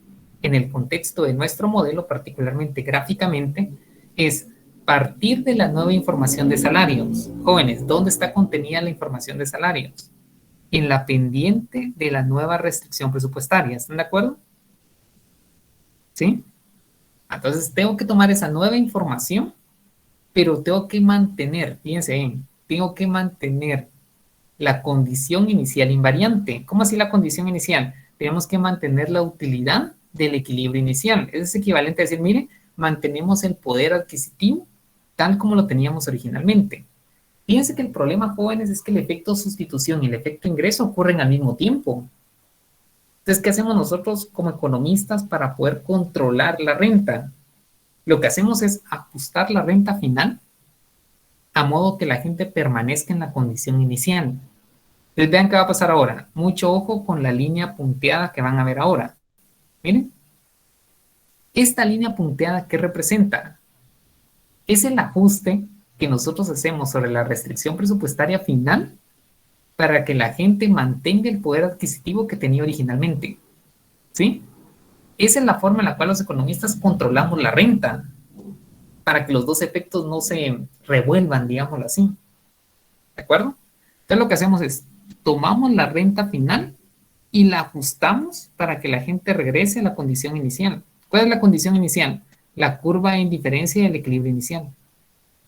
en el contexto de nuestro modelo, particularmente gráficamente, es partir de la nueva información de salarios. Jóvenes, ¿dónde está contenida la información de salarios? En la pendiente de la nueva restricción presupuestaria. ¿Están de acuerdo? ¿Sí? Entonces, tengo que tomar esa nueva información, pero tengo que mantener, fíjense bien, tengo que mantener la condición inicial invariante. ¿Cómo así la condición inicial? Tenemos que mantener la utilidad del equilibrio inicial. Es equivalente a decir, mire, mantenemos el poder adquisitivo tal como lo teníamos originalmente. Fíjense que el problema, jóvenes, es que el efecto sustitución y el efecto ingreso ocurren al mismo tiempo. Entonces, ¿qué hacemos nosotros como economistas para poder controlar la renta? Lo que hacemos es ajustar la renta final a modo que la gente permanezca en la condición inicial. Entonces, vean qué va a pasar ahora. Mucho ojo con la línea punteada que van a ver ahora. Miren. Esta línea punteada, ¿qué representa? Es el ajuste que nosotros hacemos sobre la restricción presupuestaria final para que la gente mantenga el poder adquisitivo que tenía originalmente. ¿Sí? Esa es la forma en la cual los economistas controlamos la renta, para que los dos efectos no se revuelvan, digámoslo así. ¿De acuerdo? Entonces lo que hacemos es, tomamos la renta final y la ajustamos para que la gente regrese a la condición inicial. ¿Cuál es la condición inicial? La curva de indiferencia del equilibrio inicial.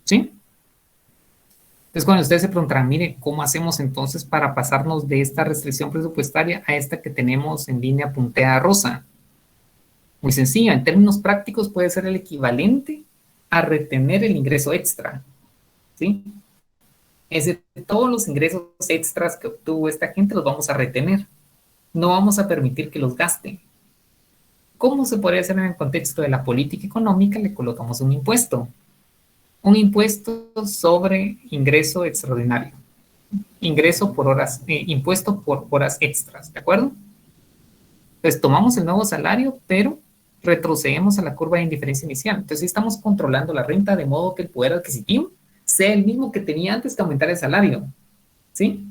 ¿Sí? Entonces cuando ustedes se preguntarán, mire, ¿cómo hacemos entonces para pasarnos de esta restricción presupuestaria a esta que tenemos en línea punteada rosa? Muy sencillo, en términos prácticos puede ser el equivalente a retener el ingreso extra, ¿sí? Es decir, todos los ingresos extras que obtuvo esta gente los vamos a retener. No vamos a permitir que los gasten. ¿Cómo se podría hacer en el contexto de la política económica? Le colocamos un impuesto. Un impuesto sobre ingreso extraordinario. Ingreso por horas, impuesto por horas extras, ¿de acuerdo? Entonces tomamos el nuevo salario, pero retrocedemos a la curva de indiferencia inicial. Entonces estamos controlando la renta de modo que el poder adquisitivo sea el mismo que tenía antes que aumentar el salario. ¿Sí?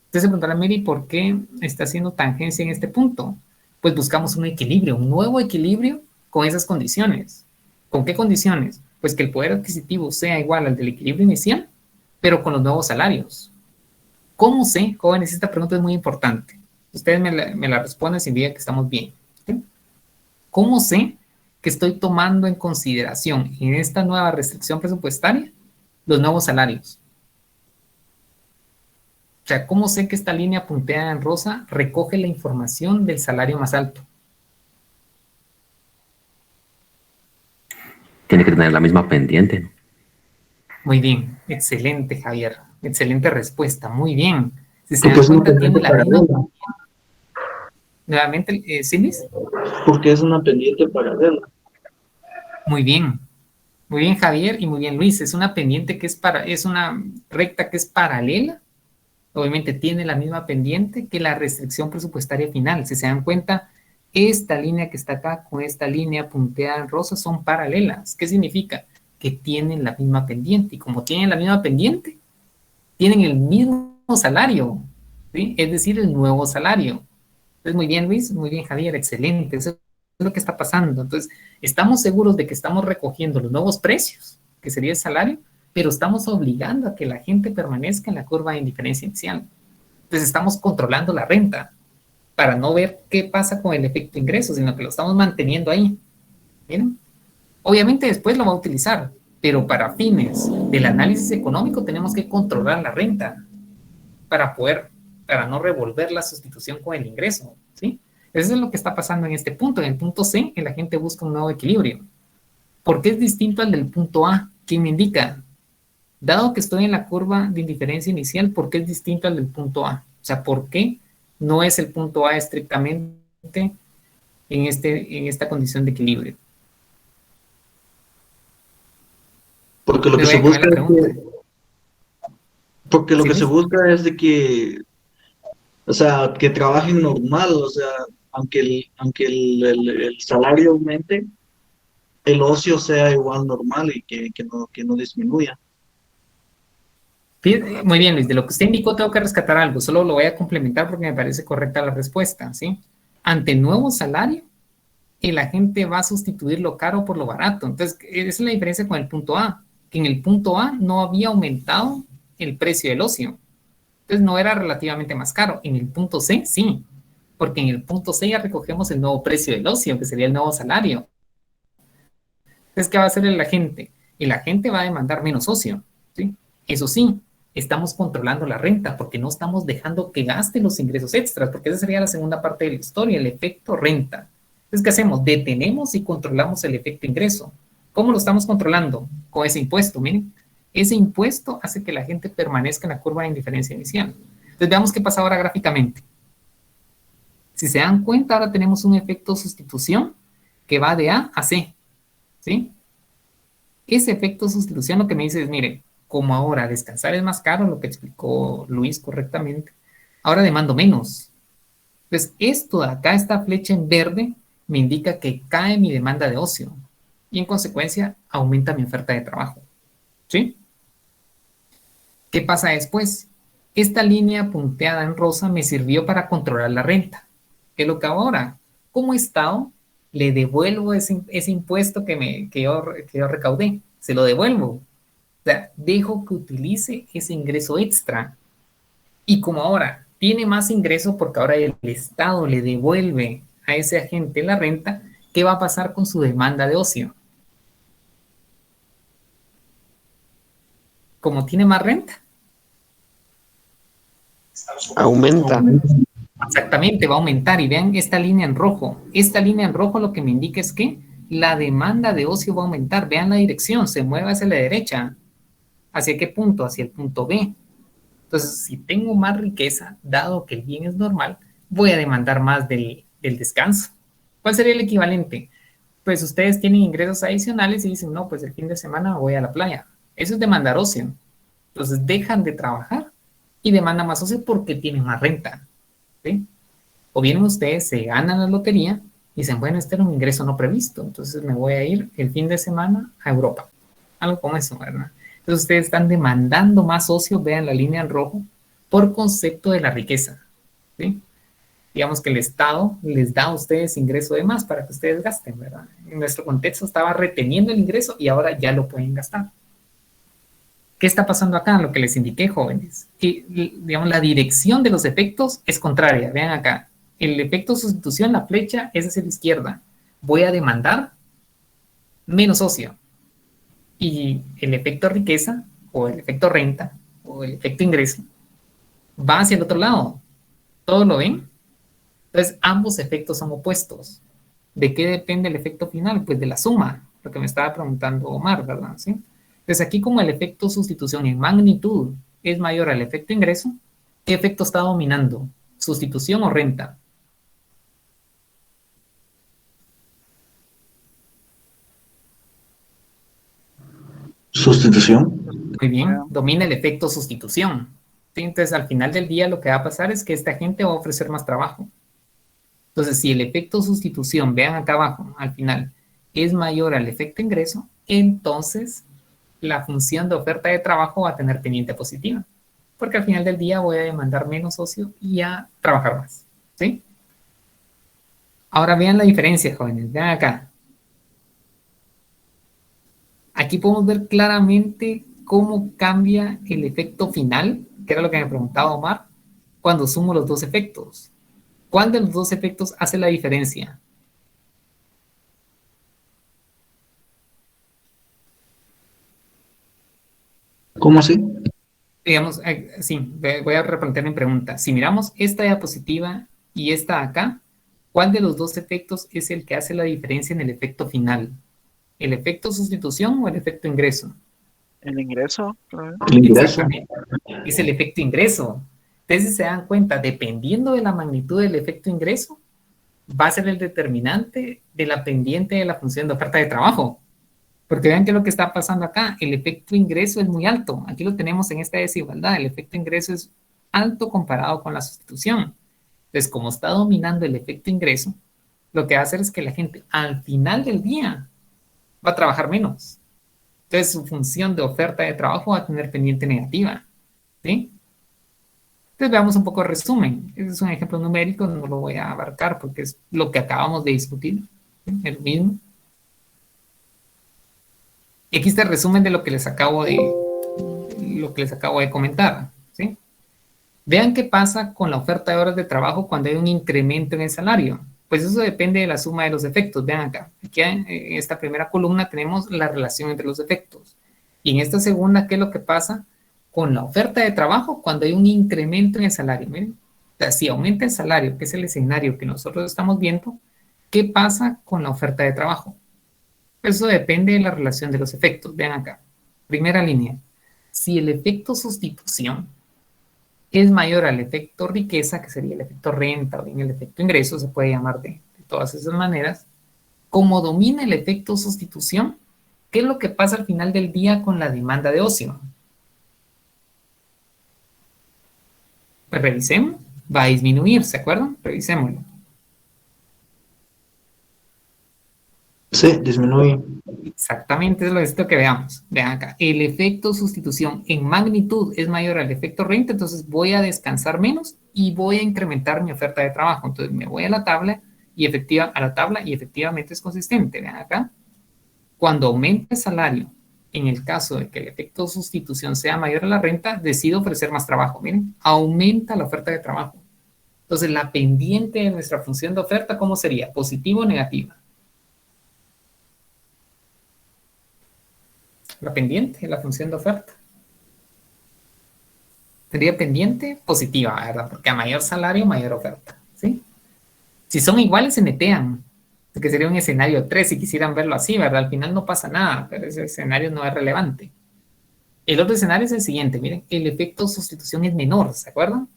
Entonces se preguntará, Mary, ¿por qué está haciendo tangencia en este punto? Pues buscamos un equilibrio, un nuevo equilibrio con esas condiciones. ¿Con qué condiciones? Pues que el poder adquisitivo sea igual al del equilibrio inicial, pero con los nuevos salarios. ¿Cómo sé, jóvenes? Esta pregunta es muy importante. Ustedes me la responden sin duda que estamos bien. ¿Sí? ¿Cómo sé que estoy tomando en consideración en esta nueva restricción presupuestaria los nuevos salarios? O sea, ¿cómo sé que esta línea punteada en rosa recoge la información del salario más alto? Tiene que tener la misma pendiente, ¿no? Muy bien, excelente, Javier. Excelente respuesta, muy bien. Si se Porque dan es una cuenta, tiene pendiente la misma. paralela. Nuevamente, ¿sí, Luis? Porque es una pendiente paralela. Muy bien. Muy bien, Javier, y muy bien, Luis. Es una pendiente que es una recta que es paralela. Obviamente tiene la misma pendiente que la restricción presupuestaria final. Si se dan cuenta, esta línea que está acá con esta línea punteada en rosa son paralelas. ¿Qué significa? Que tienen la misma pendiente. Y como tienen la misma pendiente, tienen el mismo salario, ¿sí? Es decir, el nuevo salario. Entonces, muy bien, Luis, muy bien, Javier, excelente. Eso es lo que está pasando. Entonces, estamos seguros de que estamos recogiendo los nuevos precios, que sería el salario, pero estamos obligando a que la gente permanezca en la curva de indiferencia inicial. Entonces, estamos controlando la renta para no ver qué pasa con el efecto ingreso, sino que lo estamos manteniendo ahí. ¿Miren? Obviamente después lo va a utilizar, pero para fines del análisis económico tenemos que controlar la renta para no revolver la sustitución con el ingreso, ¿sí? Eso es lo que está pasando en este punto. En el punto C, la gente busca un nuevo equilibrio. ¿Por qué es distinto al del punto A? ¿Quién me indica? Dado que estoy en la curva de indiferencia inicial, ¿por qué es distinto al del punto A? O sea, ¿por qué no es el punto A estrictamente en esta condición de equilibrio? Porque lo Me que voy se a cambiar busca la es pregunta. porque lo ¿Sí, que se Luis? busca es de que, o sea, que trabajen normal, o sea, aunque el salario aumente, el ocio sea igual normal y que no disminuya. Muy bien, Luis, de lo que usted indicó tengo que rescatar algo, solo lo voy a complementar porque me parece correcta la respuesta, ¿sí? Ante nuevo salario, y la gente va a sustituir lo caro por lo barato. Entonces, esa es la diferencia con el punto A, que en el punto A no había aumentado el precio del ocio, entonces no era relativamente más caro. En el punto C, sí, porque en el punto C ya recogemos el nuevo precio del ocio, que sería el nuevo salario. Entonces, ¿qué va a hacer la gente? Y la gente va a demandar menos ocio, ¿sí? Eso sí, estamos controlando la renta porque no estamos dejando que gaste los ingresos extras, porque esa sería la segunda parte de la historia, el efecto renta. Entonces, ¿qué hacemos? Detenemos y controlamos el efecto ingreso. ¿Cómo lo estamos controlando? Con ese impuesto, miren. Ese impuesto hace que la gente permanezca en la curva de indiferencia inicial. Entonces, veamos qué pasa ahora gráficamente. Si se dan cuenta, ahora tenemos un efecto sustitución que va de A a C, ¿sí? Ese efecto sustitución lo que me dice es, mire, como ahora descansar es más caro, lo que explicó Luis correctamente, ahora demando menos. Entonces, esto de acá, esta flecha en verde, me indica que cae mi demanda de ocio y en consecuencia aumenta mi oferta de trabajo. ¿Sí? ¿Qué pasa después? Esta línea punteada en rosa me sirvió para controlar la renta. ¿Qué es lo que hago ahora? Como Estado, le devuelvo ese impuesto que yo recaudé. Se lo devuelvo. O sea, dejo que utilice ese ingreso extra. Y como ahora tiene más ingreso porque ahora el Estado le devuelve a ese agente la renta, ¿qué va a pasar con su demanda de ocio? Como tiene más renta, Aumenta. exactamente, va a aumentar. Y vean esta línea en rojo. Esta línea en rojo lo que me indica es que la demanda de ocio va a aumentar. Vean la dirección, se mueve hacia la derecha. ¿Hacia qué punto? Hacia el punto B. Entonces, si tengo más riqueza, dado que el bien es normal, voy a demandar más del descanso. ¿Cuál sería el equivalente? Pues ustedes tienen ingresos adicionales y dicen, no, pues el fin de semana voy a la playa. Eso es demandar ocio. Entonces, dejan de trabajar y demandan más ocio porque tienen más renta. ¿Sí? O bien ustedes se ganan la lotería y dicen, bueno, este era un ingreso no previsto, entonces me voy a ir el fin de semana a Europa. Algo como eso, ¿verdad? Entonces ustedes están demandando más ocio, vean la línea en rojo, por concepto de la riqueza. ¿Sí? Digamos que el Estado les da a ustedes ingreso de más para que ustedes gasten, ¿verdad? En nuestro contexto estaba reteniendo el ingreso y ahora ya lo pueden gastar. ¿Qué está pasando acá? Lo que les indiqué, jóvenes. Que, digamos, la dirección de los efectos es contraria. Vean acá. El efecto sustitución, la flecha es hacia la izquierda. Voy a demandar menos ocio. Y el efecto riqueza, o el efecto renta, o el efecto ingreso, va hacia el otro lado. ¿Todos lo ven? Entonces, ambos efectos son opuestos. ¿De qué depende el efecto final? Pues de la suma, lo que me estaba preguntando Omar, ¿verdad? ¿Sí? Entonces, aquí como el efecto sustitución en magnitud es mayor al efecto ingreso, ¿Qué efecto está dominando? ¿Sustitución o renta? Sustitución. Muy bien, domina el efecto sustitución. ¿Sí? Entonces, al final del día, lo que va a pasar es que esta gente va a ofrecer más trabajo. Entonces, si el efecto sustitución, vean acá abajo, al final, es mayor al efecto ingreso, entonces la función de oferta de trabajo va a tener pendiente positiva. Porque al final del día voy a demandar menos socio y a trabajar más. ¿Sí? Ahora vean la diferencia, jóvenes. Vean acá. Aquí podemos ver claramente cómo cambia el efecto final, que era lo que me preguntaba Omar, cuando sumo los dos efectos. ¿Cuál de los dos efectos hace la diferencia? ¿Cómo así? Digamos, sí, voy a replantear mi pregunta. Si miramos esta diapositiva y esta acá, ¿cuál de los dos efectos es el que hace la diferencia en el efecto final? ¿El efecto sustitución o el efecto ingreso? El ingreso, claro. El ingreso. Exactamente. Es el efecto ingreso. Entonces, si se dan cuenta, dependiendo de la magnitud del efecto ingreso, va a ser el determinante de la pendiente de la función de oferta de trabajo. Porque vean qué es lo que está pasando acá. El efecto ingreso es muy alto. Aquí lo tenemos en esta desigualdad. El efecto ingreso es alto comparado con la sustitución. Entonces, como está dominando el efecto ingreso, lo que va a hacer es que la gente al final del día va a trabajar menos. Entonces, su función de oferta de trabajo va a tener pendiente negativa. ¿Sí? Entonces, veamos un poco el resumen. Este es un ejemplo numérico, no lo voy a abarcar porque es lo que acabamos de discutir. ¿Sí? El mismo. Y aquí está el resumen de lo que les acabo de comentar. ¿Sí? Vean qué pasa con la oferta de horas de trabajo cuando hay un incremento en el salario. Pues eso depende de la suma de los efectos. Vean acá. Aquí en esta primera columna tenemos la relación entre los efectos. Y en esta segunda, ¿qué es lo que pasa con la oferta de trabajo cuando hay un incremento en el salario? Miren, o sea, si aumenta el salario, que es el escenario que nosotros estamos viendo, ¿qué pasa con la oferta de trabajo? Eso depende de la relación de los efectos. Vean acá. Primera línea. Si el efecto sustitución es mayor al efecto riqueza, que sería el efecto renta o bien el efecto ingreso, se puede llamar de todas esas maneras, como domina el efecto sustitución, ¿qué es lo que pasa al final del día con la demanda de ocio? Pues revisemos. Va a disminuir, ¿se acuerdan? Revisémoslo. Sí, disminuye. Exactamente, es lo que necesito que veamos. Vean acá, el efecto sustitución en magnitud es mayor al efecto renta, entonces voy a descansar menos y voy a incrementar mi oferta de trabajo. Entonces me voy a la tabla y efectivamente es consistente. Vean acá, cuando aumenta el salario, en el caso de que el efecto sustitución sea mayor a la renta, decido ofrecer más trabajo. Miren, aumenta la oferta de trabajo. Entonces la pendiente de nuestra función de oferta, ¿cómo sería? ¿Positiva o negativa? La pendiente, la función de oferta. Sería pendiente positiva, ¿verdad? Porque a mayor salario, mayor oferta, ¿sí? Si son iguales, se netean, que sería un escenario 3 si quisieran verlo así, ¿verdad? Al final no pasa nada, pero ese escenario no es relevante. El otro escenario es el siguiente, miren, el efecto sustitución es menor, ¿se acuerdan?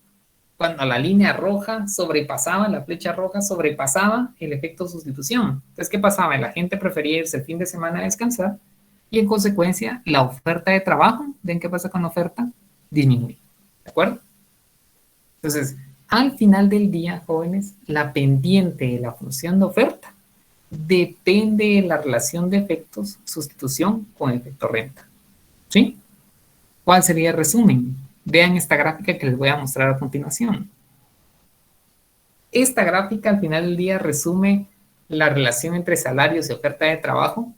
Cuando la línea roja sobrepasaba, la flecha roja sobrepasaba el efecto sustitución. Entonces, ¿qué pasaba? La gente prefería irse el fin de semana a descansar y en consecuencia la oferta de trabajo, ¿ven qué pasa con la oferta? Disminuye, ¿de acuerdo? Entonces, al final del día, jóvenes, la pendiente de la función de oferta depende de la relación de efectos sustitución con efecto renta. ¿Sí? ¿Cuál sería el resumen? Vean esta gráfica que les voy a mostrar a continuación. Esta gráfica al final del día resume la relación entre salarios y oferta de trabajo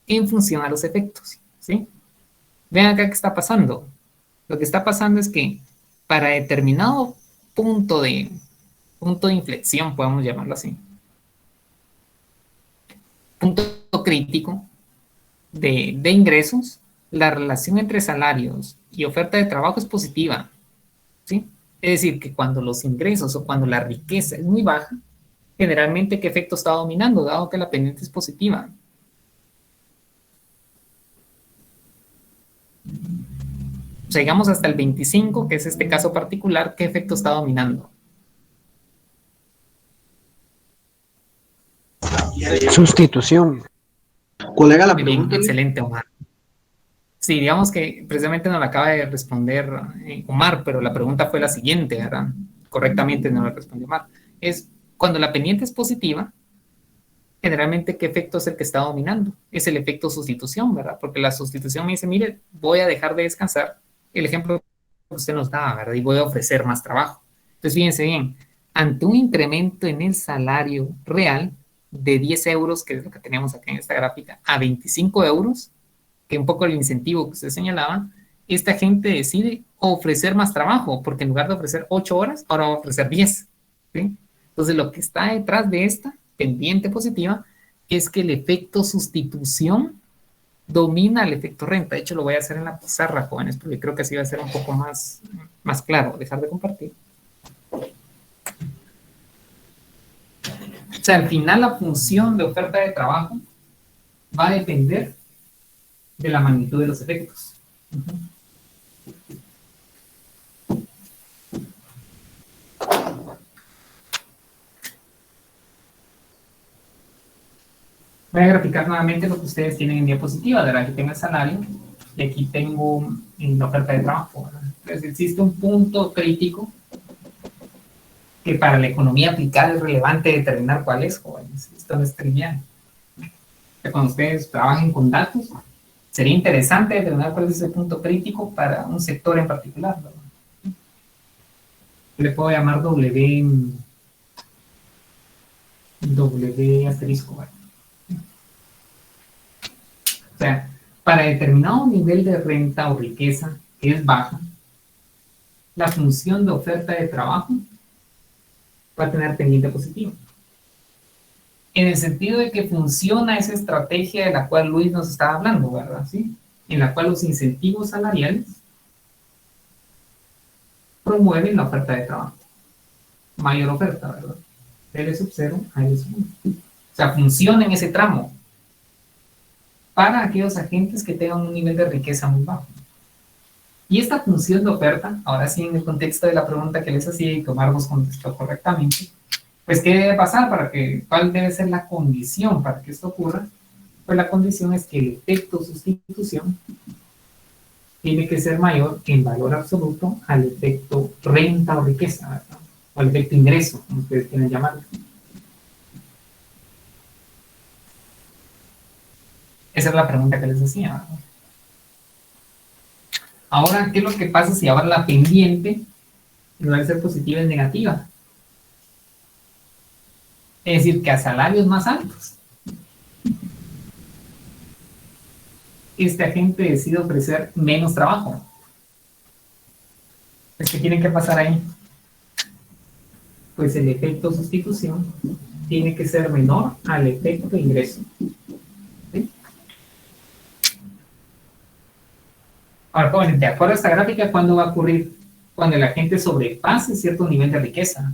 en función a los efectos, ¿sí? Vean acá qué está pasando. Lo que está pasando es que para determinado punto de inflexión, podemos llamarlo así, punto crítico de ingresos, la relación entre salarios y oferta de trabajo es positiva, ¿sí? Es decir, que cuando los ingresos o cuando la riqueza es muy baja, generalmente, ¿qué efecto está dominando? Dado que la pendiente es positiva. O sea, llegamos hasta el 25, que es este caso particular, ¿qué efecto está dominando? Sustitución. ¿Cuál era la Muy bien, pregunta? excelente, Omar. Sí, digamos que precisamente nos la acaba de responder Omar, pero la pregunta fue la siguiente, ¿verdad? Correctamente no la respondió Omar. Es, cuando la pendiente es positiva, generalmente, ¿qué efecto es el que está dominando? Es el efecto sustitución, ¿verdad? Porque la sustitución me dice, mire, voy a dejar de descansar. El ejemplo que usted nos daba, ¿verdad? Y voy a ofrecer más trabajo. Entonces, fíjense bien, ante un incremento en el salario real de 10 euros, que es lo que tenemos acá en esta gráfica, a 25 euros, que un poco el incentivo que usted señalaba, esta gente decide ofrecer más trabajo, porque en lugar de ofrecer 8 horas, ahora va a ofrecer 10. ¿Sí? Entonces, lo que está detrás de esta pendiente positiva es que el efecto sustitución domina el efecto renta. De hecho, lo voy a hacer en la pizarra, jóvenes, porque creo que así va a ser un poco más claro. Dejar de compartir. O sea, al final la función de oferta de trabajo va a depender de la magnitud de los efectos. Voy a graficar nuevamente lo que ustedes tienen en diapositiva. De aquí tengo el salario y aquí tengo la oferta de trabajo. Entonces existe un punto crítico que para la economía aplicada es relevante determinar cuál es, jóvenes. Esto no es trivial. Cuando ustedes trabajen con datos, sería interesante determinar cuál es ese punto crítico para un sector en particular, ¿verdad? Le puedo llamar W asterisco, ¿verdad? O sea, para determinado nivel de renta o riqueza que es baja, la función de oferta de trabajo va a tener pendiente positivo. En el sentido de que funciona esa estrategia de la cual Luis nos estaba hablando, ¿verdad? ¿Sí? En la cual los incentivos salariales promueven la oferta de trabajo. Mayor oferta, ¿verdad? L sub 0 a L sub 1. O sea, funciona en ese tramo para aquellos agentes que tengan un nivel de riqueza muy bajo. Y esta función de oferta, ahora sí en el contexto de la pregunta que les hacía y que Omar nos contestó correctamente, pues ¿qué debe pasar cuál debe ser la condición para que esto ocurra? Pues la condición es que el efecto sustitución tiene que ser mayor en valor absoluto al efecto renta o riqueza, ¿verdad? O al efecto ingreso, como ustedes quieren llamarlo. Esa es la pregunta que les decía, ¿verdad? Ahora, ¿qué es lo que pasa si ahora la pendiente, en lugar de ser positiva, es negativa? Es decir, que a salarios más altos, este agente decide ofrecer menos trabajo. ¿Qué tiene que pasar ahí? Pues el efecto sustitución tiene que ser menor al efecto ingreso. ¿Sí? Ahora, jóvenes, de acuerdo a esta gráfica, ¿cuándo va a ocurrir? Cuando el agente sobrepase cierto nivel de riqueza.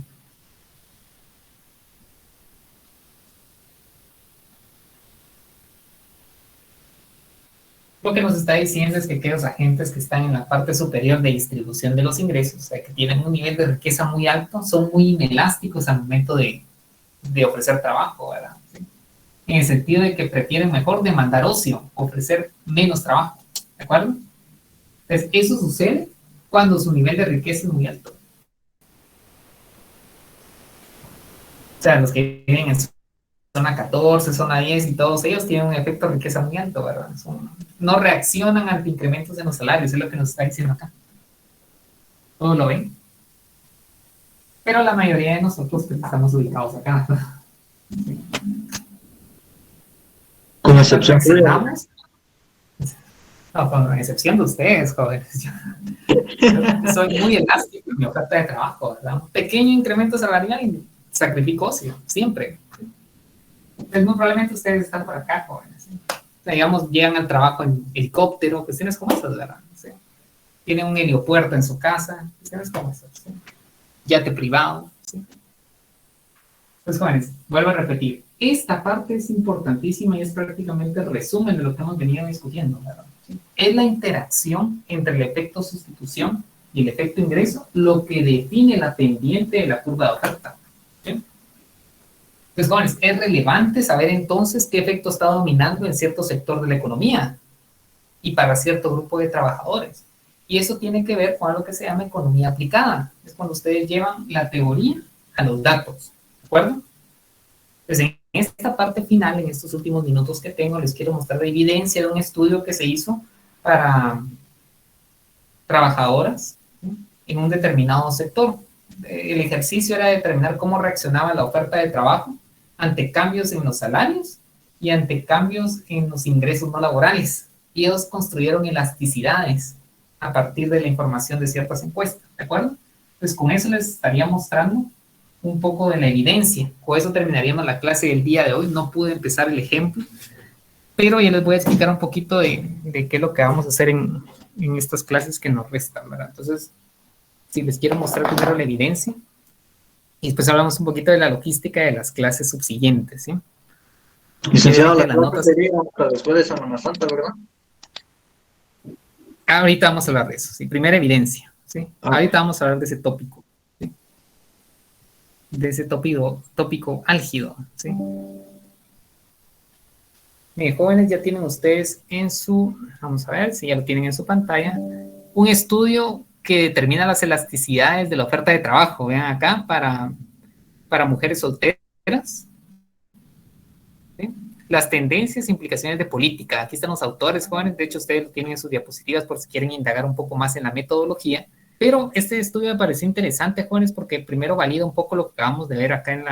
Lo que nos está diciendo es que aquellos agentes que están en la parte superior de distribución de los ingresos, o sea, que tienen un nivel de riqueza muy alto, son muy inelásticos al momento de ofrecer trabajo, ¿verdad? ¿Sí? En el sentido de que prefieren mejor demandar ocio, ofrecer menos trabajo, ¿de acuerdo? Entonces, eso sucede cuando su nivel de riqueza es muy alto. O sea, los que viven en zona 14, zona 10 y todos ellos tienen un efecto de riqueza muy alto, ¿verdad? No reaccionan ante incrementos en los salarios, es lo que nos está diciendo acá. ¿Todos lo ven? Pero la mayoría de nosotros pues, estamos ubicados acá, ¿verdad? Sí. Con excepción de... No, con excepción de ustedes, jóvenes. Yo soy muy elástico en mi oferta de trabajo, ¿verdad? Un pequeño incremento salarial y sacrifico ocio, siempre. Entonces, muy probablemente ustedes están por acá, jóvenes. ¿Sí? O sea, digamos, llegan al trabajo en helicóptero, cuestiones como esas, ¿verdad? ¿Sí? Tienen un heliopuerto en su casa, cuestiones como esas. ¿Sí? Yate privado. ¿Sí? Entonces, jóvenes, vuelvo a repetir. Esta parte es importantísima y es prácticamente el resumen de lo que hemos venido discutiendo, ¿verdad? ¿sí? Es la interacción entre el efecto sustitución y el efecto ingreso lo que define la pendiente de la curva de oferta. ¿Sí? Entonces, jóvenes, es relevante saber entonces qué efecto está dominando en cierto sector de la economía y para cierto grupo de trabajadores. Y eso tiene que ver con lo que se llama economía aplicada. Es cuando ustedes llevan la teoría a los datos. ¿De acuerdo? Pues en esta parte final, en estos últimos minutos que tengo, les quiero mostrar la evidencia de un estudio que se hizo para trabajadoras, ¿sí?, en un determinado sector. El ejercicio era determinar cómo reaccionaba la oferta de trabajo ante cambios en los salarios y ante cambios en los ingresos no laborales. Y ellos construyeron elasticidades a partir de la información de ciertas encuestas, ¿de acuerdo? Pues con eso les estaría mostrando un poco de la evidencia. Con eso terminaríamos la clase del día de hoy. No pude empezar el ejemplo, pero ya les voy a explicar un poquito de qué es lo que vamos a hacer en estas clases que nos restan, ¿verdad? Entonces, si les quiero mostrar primero la evidencia, y después hablamos un poquito de la logística de las clases subsiguientes, ¿sí? Licenciado, la Las nota notas, sería hasta después de Semana Santa, ¿verdad? ahorita vamos a hablar de eso, ¿sí? Primera evidencia, ¿sí? Ahorita vamos a hablar de ese tópico, ¿sí? De ese tópico álgido, ¿sí? Bien, jóvenes, ya tienen ustedes en su, vamos a ver si ya lo tienen en su pantalla, un estudio que determina las elasticidades de la oferta de trabajo. Vean acá, para mujeres solteras, ¿sí? Las tendencias e implicaciones de política. Aquí están los autores, jóvenes. De hecho, ustedes lo tienen en sus diapositivas por si quieren indagar un poco más en la metodología. Pero este estudio me pareció interesante, jóvenes, porque primero valida un poco lo que acabamos de ver acá en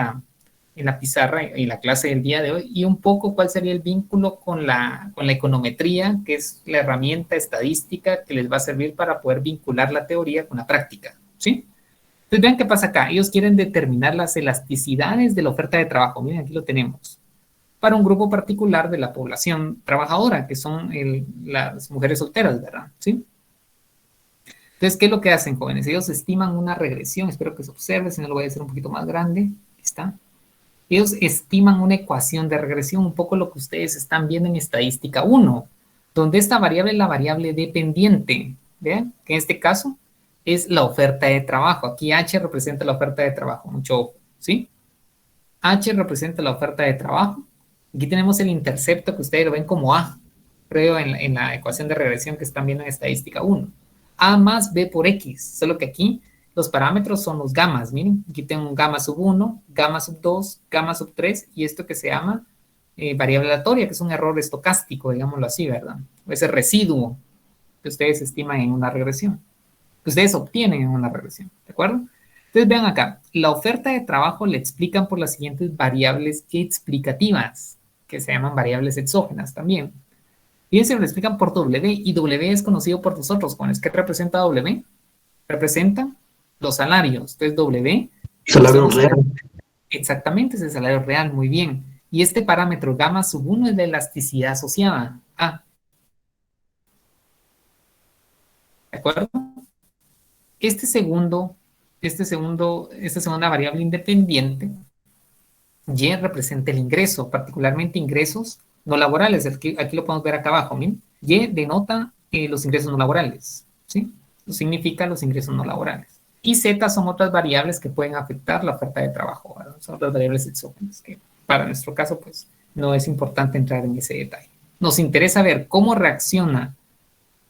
la pizarra y la clase del día de hoy, y un poco cuál sería el vínculo con la econometría, que es la herramienta estadística que les va a servir para poder vincular la teoría con la práctica, ¿sí? Entonces vean qué pasa acá. Ellos quieren determinar las elasticidades de la oferta de trabajo. Miren, aquí lo tenemos. Para un grupo particular de la población trabajadora, que son las mujeres solteras, ¿verdad? ¿Sí? Entonces, ¿qué es lo que hacen, jóvenes? Ellos estiman una regresión. Espero que se observe, si no lo voy a hacer un poquito más grande. Aquí está. Ellos estiman una ecuación de regresión, un poco lo que ustedes están viendo en estadística 1, donde esta variable es la variable dependiente, ¿vean? Que en este caso es la oferta de trabajo. Aquí H representa la oferta de trabajo, mucho ojo, ¿sí? H representa la oferta de trabajo. Aquí tenemos el intercepto que ustedes lo ven como A, creo, en la ecuación de regresión que están viendo en estadística 1. A más B por X, solo que aquí los parámetros son los gamas. Miren, aquí tengo un gamma sub 1, gamma sub 2, gamma sub 3, y esto que se llama variable aleatoria, que es un error estocástico, digámoslo así, ¿verdad? O ese residuo que ustedes estiman en una regresión, que ustedes obtienen en una regresión, ¿de acuerdo? Entonces vean acá, la oferta de trabajo le explican por las siguientes variables explicativas, que se llaman variables exógenas también. Fíjense, lo explican por W, y W es conocido por nosotros, jóvenes. ¿Qué representa W? Representa los salarios. Entonces, W. Salario real. Exactamente, es el salario real, muy bien. Y este parámetro gamma sub 1 es la elasticidad asociada. ¿De acuerdo? Esta segunda variable independiente, Y, representa el ingreso, particularmente ingresos no laborales. Aquí lo podemos ver acá abajo, ¿miren? Y denota los ingresos no laborales, ¿sí? Eso significa los ingresos no laborales. Y Z son otras variables que pueden afectar la oferta de trabajo, ¿verdad? Son otras variables exógenas que para nuestro caso, pues, no es importante entrar en ese detalle. Nos interesa ver cómo reacciona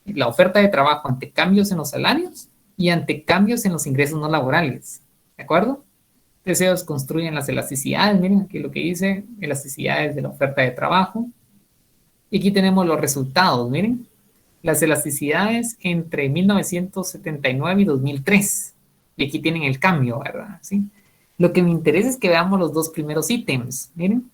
la oferta de trabajo ante cambios en los salarios y ante cambios en los ingresos no laborales, ¿de acuerdo? Entonces ellos construyen las elasticidades. Miren aquí lo que dice, elasticidades de la oferta de trabajo. Y aquí tenemos los resultados, miren. Las elasticidades entre 1979 y 2003. Y aquí tienen el cambio, ¿verdad? ¿Sí? Lo que me interesa es que veamos los dos primeros ítems, miren.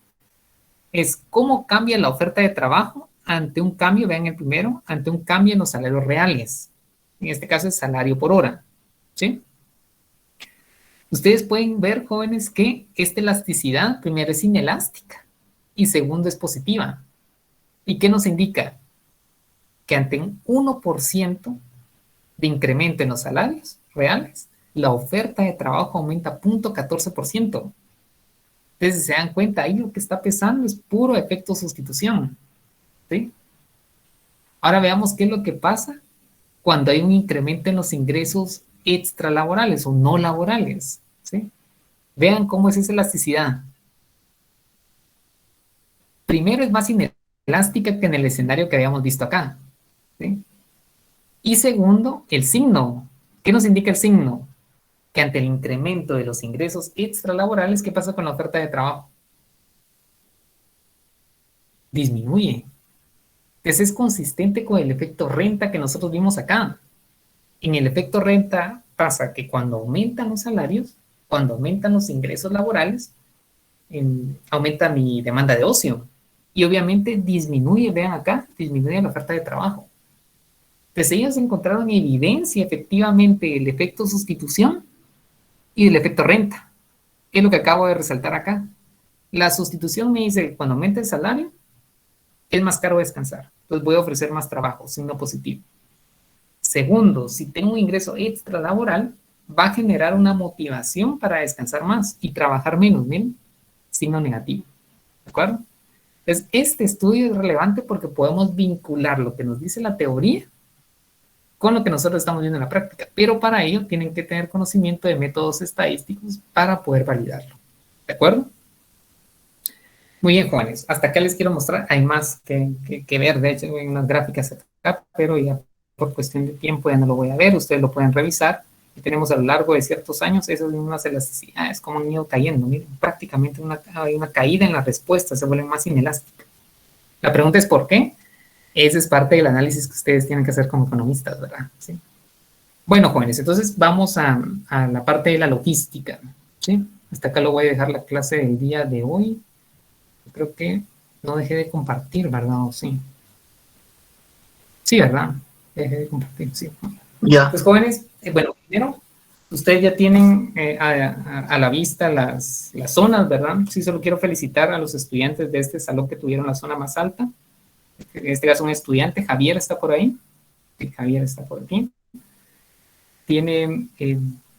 Es cómo cambia la oferta de trabajo ante un cambio, vean el primero, ante un cambio en los salarios reales. En este caso es salario por hora, ¿sí? Ustedes pueden ver, jóvenes, que esta elasticidad, primero, es inelástica y segundo, es positiva. ¿Y qué nos indica? Que ante un 1% de incremento en los salarios reales, la oferta de trabajo aumenta 0.14%. Entonces, se dan cuenta, ahí lo que está pesando es puro efecto sustitución, ¿sí? Ahora veamos qué es lo que pasa cuando hay un incremento en los ingresos extralaborales o no laborales, ¿sí? Vean cómo es esa elasticidad. Primero, es más inelástica que en el escenario que habíamos visto acá, ¿sí? Y segundo, el signo. ¿Qué nos indica el signo? Que ante el incremento de los ingresos extralaborales, ¿qué pasa con la oferta de trabajo? Disminuye. Entonces es consistente con el efecto renta que nosotros vimos acá. En el efecto renta pasa que cuando aumentan los salarios, cuando aumentan los ingresos laborales, aumenta mi demanda de ocio. Y obviamente disminuye, vean acá, disminuye la oferta de trabajo. Entonces ellos encontraron evidencia efectivamente del efecto sustitución y del efecto renta. Es lo que acabo de resaltar acá. La sustitución me dice que cuando aumenta el salario, es más caro descansar. Entonces voy a ofrecer más trabajo, signo positivo. Segundo, si tengo un ingreso extra laboral, va a generar una motivación para descansar más y trabajar menos, miren, signo negativo. ¿De acuerdo? Entonces, este estudio es relevante porque podemos vincular lo que nos dice la teoría con lo que nosotros estamos viendo en la práctica, pero para ello tienen que tener conocimiento de métodos estadísticos para poder validarlo. ¿De acuerdo? Muy bien, jóvenes. Hasta acá les quiero mostrar. Hay más que ver, de hecho, en unas gráficas acá, pero ya por cuestión de tiempo ya no lo voy a ver. Ustedes lo pueden revisar. Y tenemos a lo largo de ciertos años esas mismas elasticidades, como han ido cayendo. Miren, prácticamente hay una caída en la respuesta, se vuelven más inelásticas. La pregunta es ¿por qué? Ese es parte del análisis que ustedes tienen que hacer como economistas, ¿verdad? ¿Sí? Bueno, jóvenes, entonces vamos a la parte de la logística, ¿sí? Hasta acá lo voy a dejar la clase del día de hoy. Creo que no dejé de compartir, ¿verdad? ¿O sí? Sí, ¿verdad? Dejé de compartir, sí. Ya. Pues jóvenes, bueno, primero, ustedes ya tienen a la vista las zonas, ¿verdad? Sí, solo quiero felicitar a los estudiantes de este salón que tuvieron la zona más alta. En este caso un estudiante, Javier está por ahí. Javier está por aquí. Tiene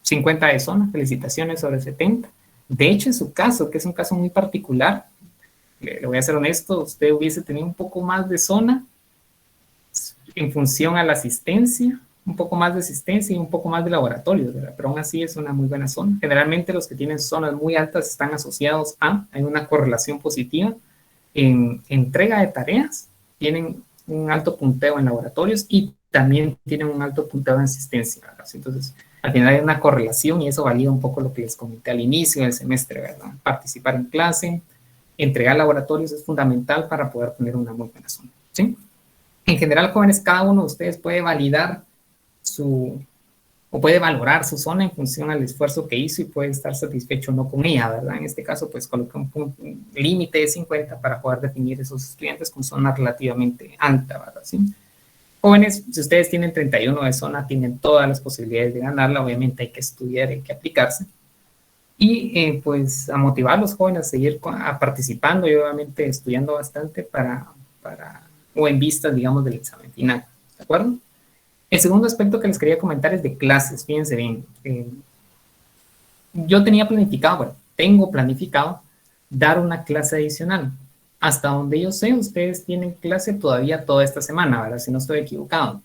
50 de zona, felicitaciones sobre 70. De hecho, en su caso, que es un caso muy particular, le voy a ser honesto, usted hubiese tenido un poco más de zona en función a la asistencia, un poco más de asistencia y un poco más de laboratorios, ¿verdad? Pero aún así es una muy buena zona. Generalmente los que tienen zonas muy altas están asociados hay una correlación positiva en entrega de tareas, tienen un alto punteo en laboratorios y también tienen un alto punteo en asistencia, ¿verdad? Entonces, al final hay una correlación y eso valida un poco lo que les comenté al inicio del semestre, ¿verdad? Participar en clase, entregar laboratorios es fundamental para poder tener una muy buena zona, ¿sí? En general, jóvenes, cada uno de ustedes puede validar o puede valorar su zona en función al esfuerzo que hizo y puede estar satisfecho o no con ella, ¿verdad? En este caso, pues coloqué un límite de 50 para poder definir esos estudiantes con zona relativamente alta, ¿verdad? ¿Sí? Jóvenes, si ustedes tienen 31 de zona, tienen todas las posibilidades de ganarla, obviamente hay que estudiar, hay que aplicarse. Y pues a motivar a los jóvenes a seguir participando y obviamente estudiando bastante o en vistas, digamos, del examen final, ¿de acuerdo? El segundo aspecto que les quería comentar es de clases, fíjense bien. Yo tengo planificado dar una clase adicional. Hasta donde yo sé, ustedes tienen clase todavía toda esta semana, ¿verdad? Si no estoy equivocado.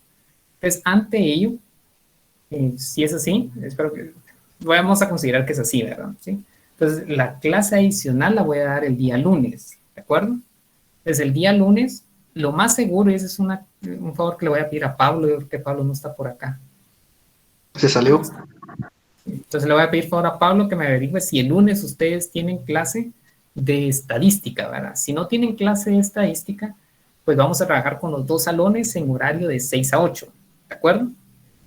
Entonces, ante ello, si es así, espero que vamos a considerar que es así, ¿verdad? ¿Sí? Entonces, la clase adicional la voy a dar el día lunes, ¿de acuerdo? Entonces, el día lunes, lo más seguro, y ese es un favor que le voy a pedir a Pablo, yo creo que Pablo no está por acá. ¿Se salió? Entonces, le voy a pedir favor a Pablo que me averigüe si el lunes ustedes tienen clase de estadística, ¿verdad? Si no tienen clase de estadística, pues vamos a trabajar con los dos salones en horario de 6 a 8, ¿de acuerdo?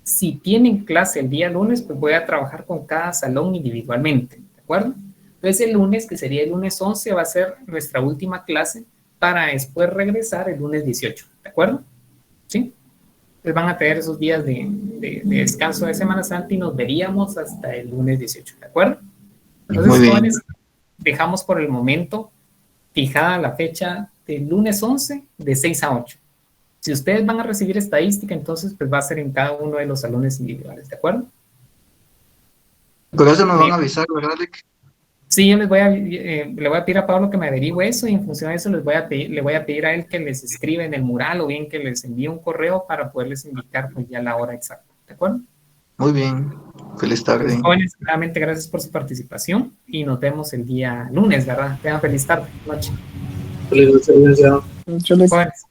Si tienen clase el día lunes, pues voy a trabajar con cada salón individualmente, ¿de acuerdo? Entonces el lunes, que sería el lunes 11, va a ser nuestra última clase para después regresar el lunes 18, ¿de acuerdo? ¿Sí? Entonces van a tener esos días de descanso de Semana Santa y nos veríamos hasta el lunes 18, ¿de acuerdo? Entonces, jóvenes, dejamos por el momento fijada la fecha del lunes 11 de 6 a 8. Si ustedes van a recibir estadística, entonces pues va a ser en cada uno de los salones individuales, ¿de acuerdo? Pero eso nos van a avisar, ¿verdad, Alec? Sí, yo les voy a, le voy a pedir a Pablo que me averigüe eso y en función de eso le voy a pedir a él que les escriba en el mural o bien que les envíe un correo para poderles indicar pues ya la hora exacta. ¿De acuerdo? Muy bien. Feliz tarde. Pues, jóvenes, nuevamente gracias por su participación y nos vemos el día lunes, ¿verdad? Tengan feliz tarde, noche. Feliz noche. Jóvenes.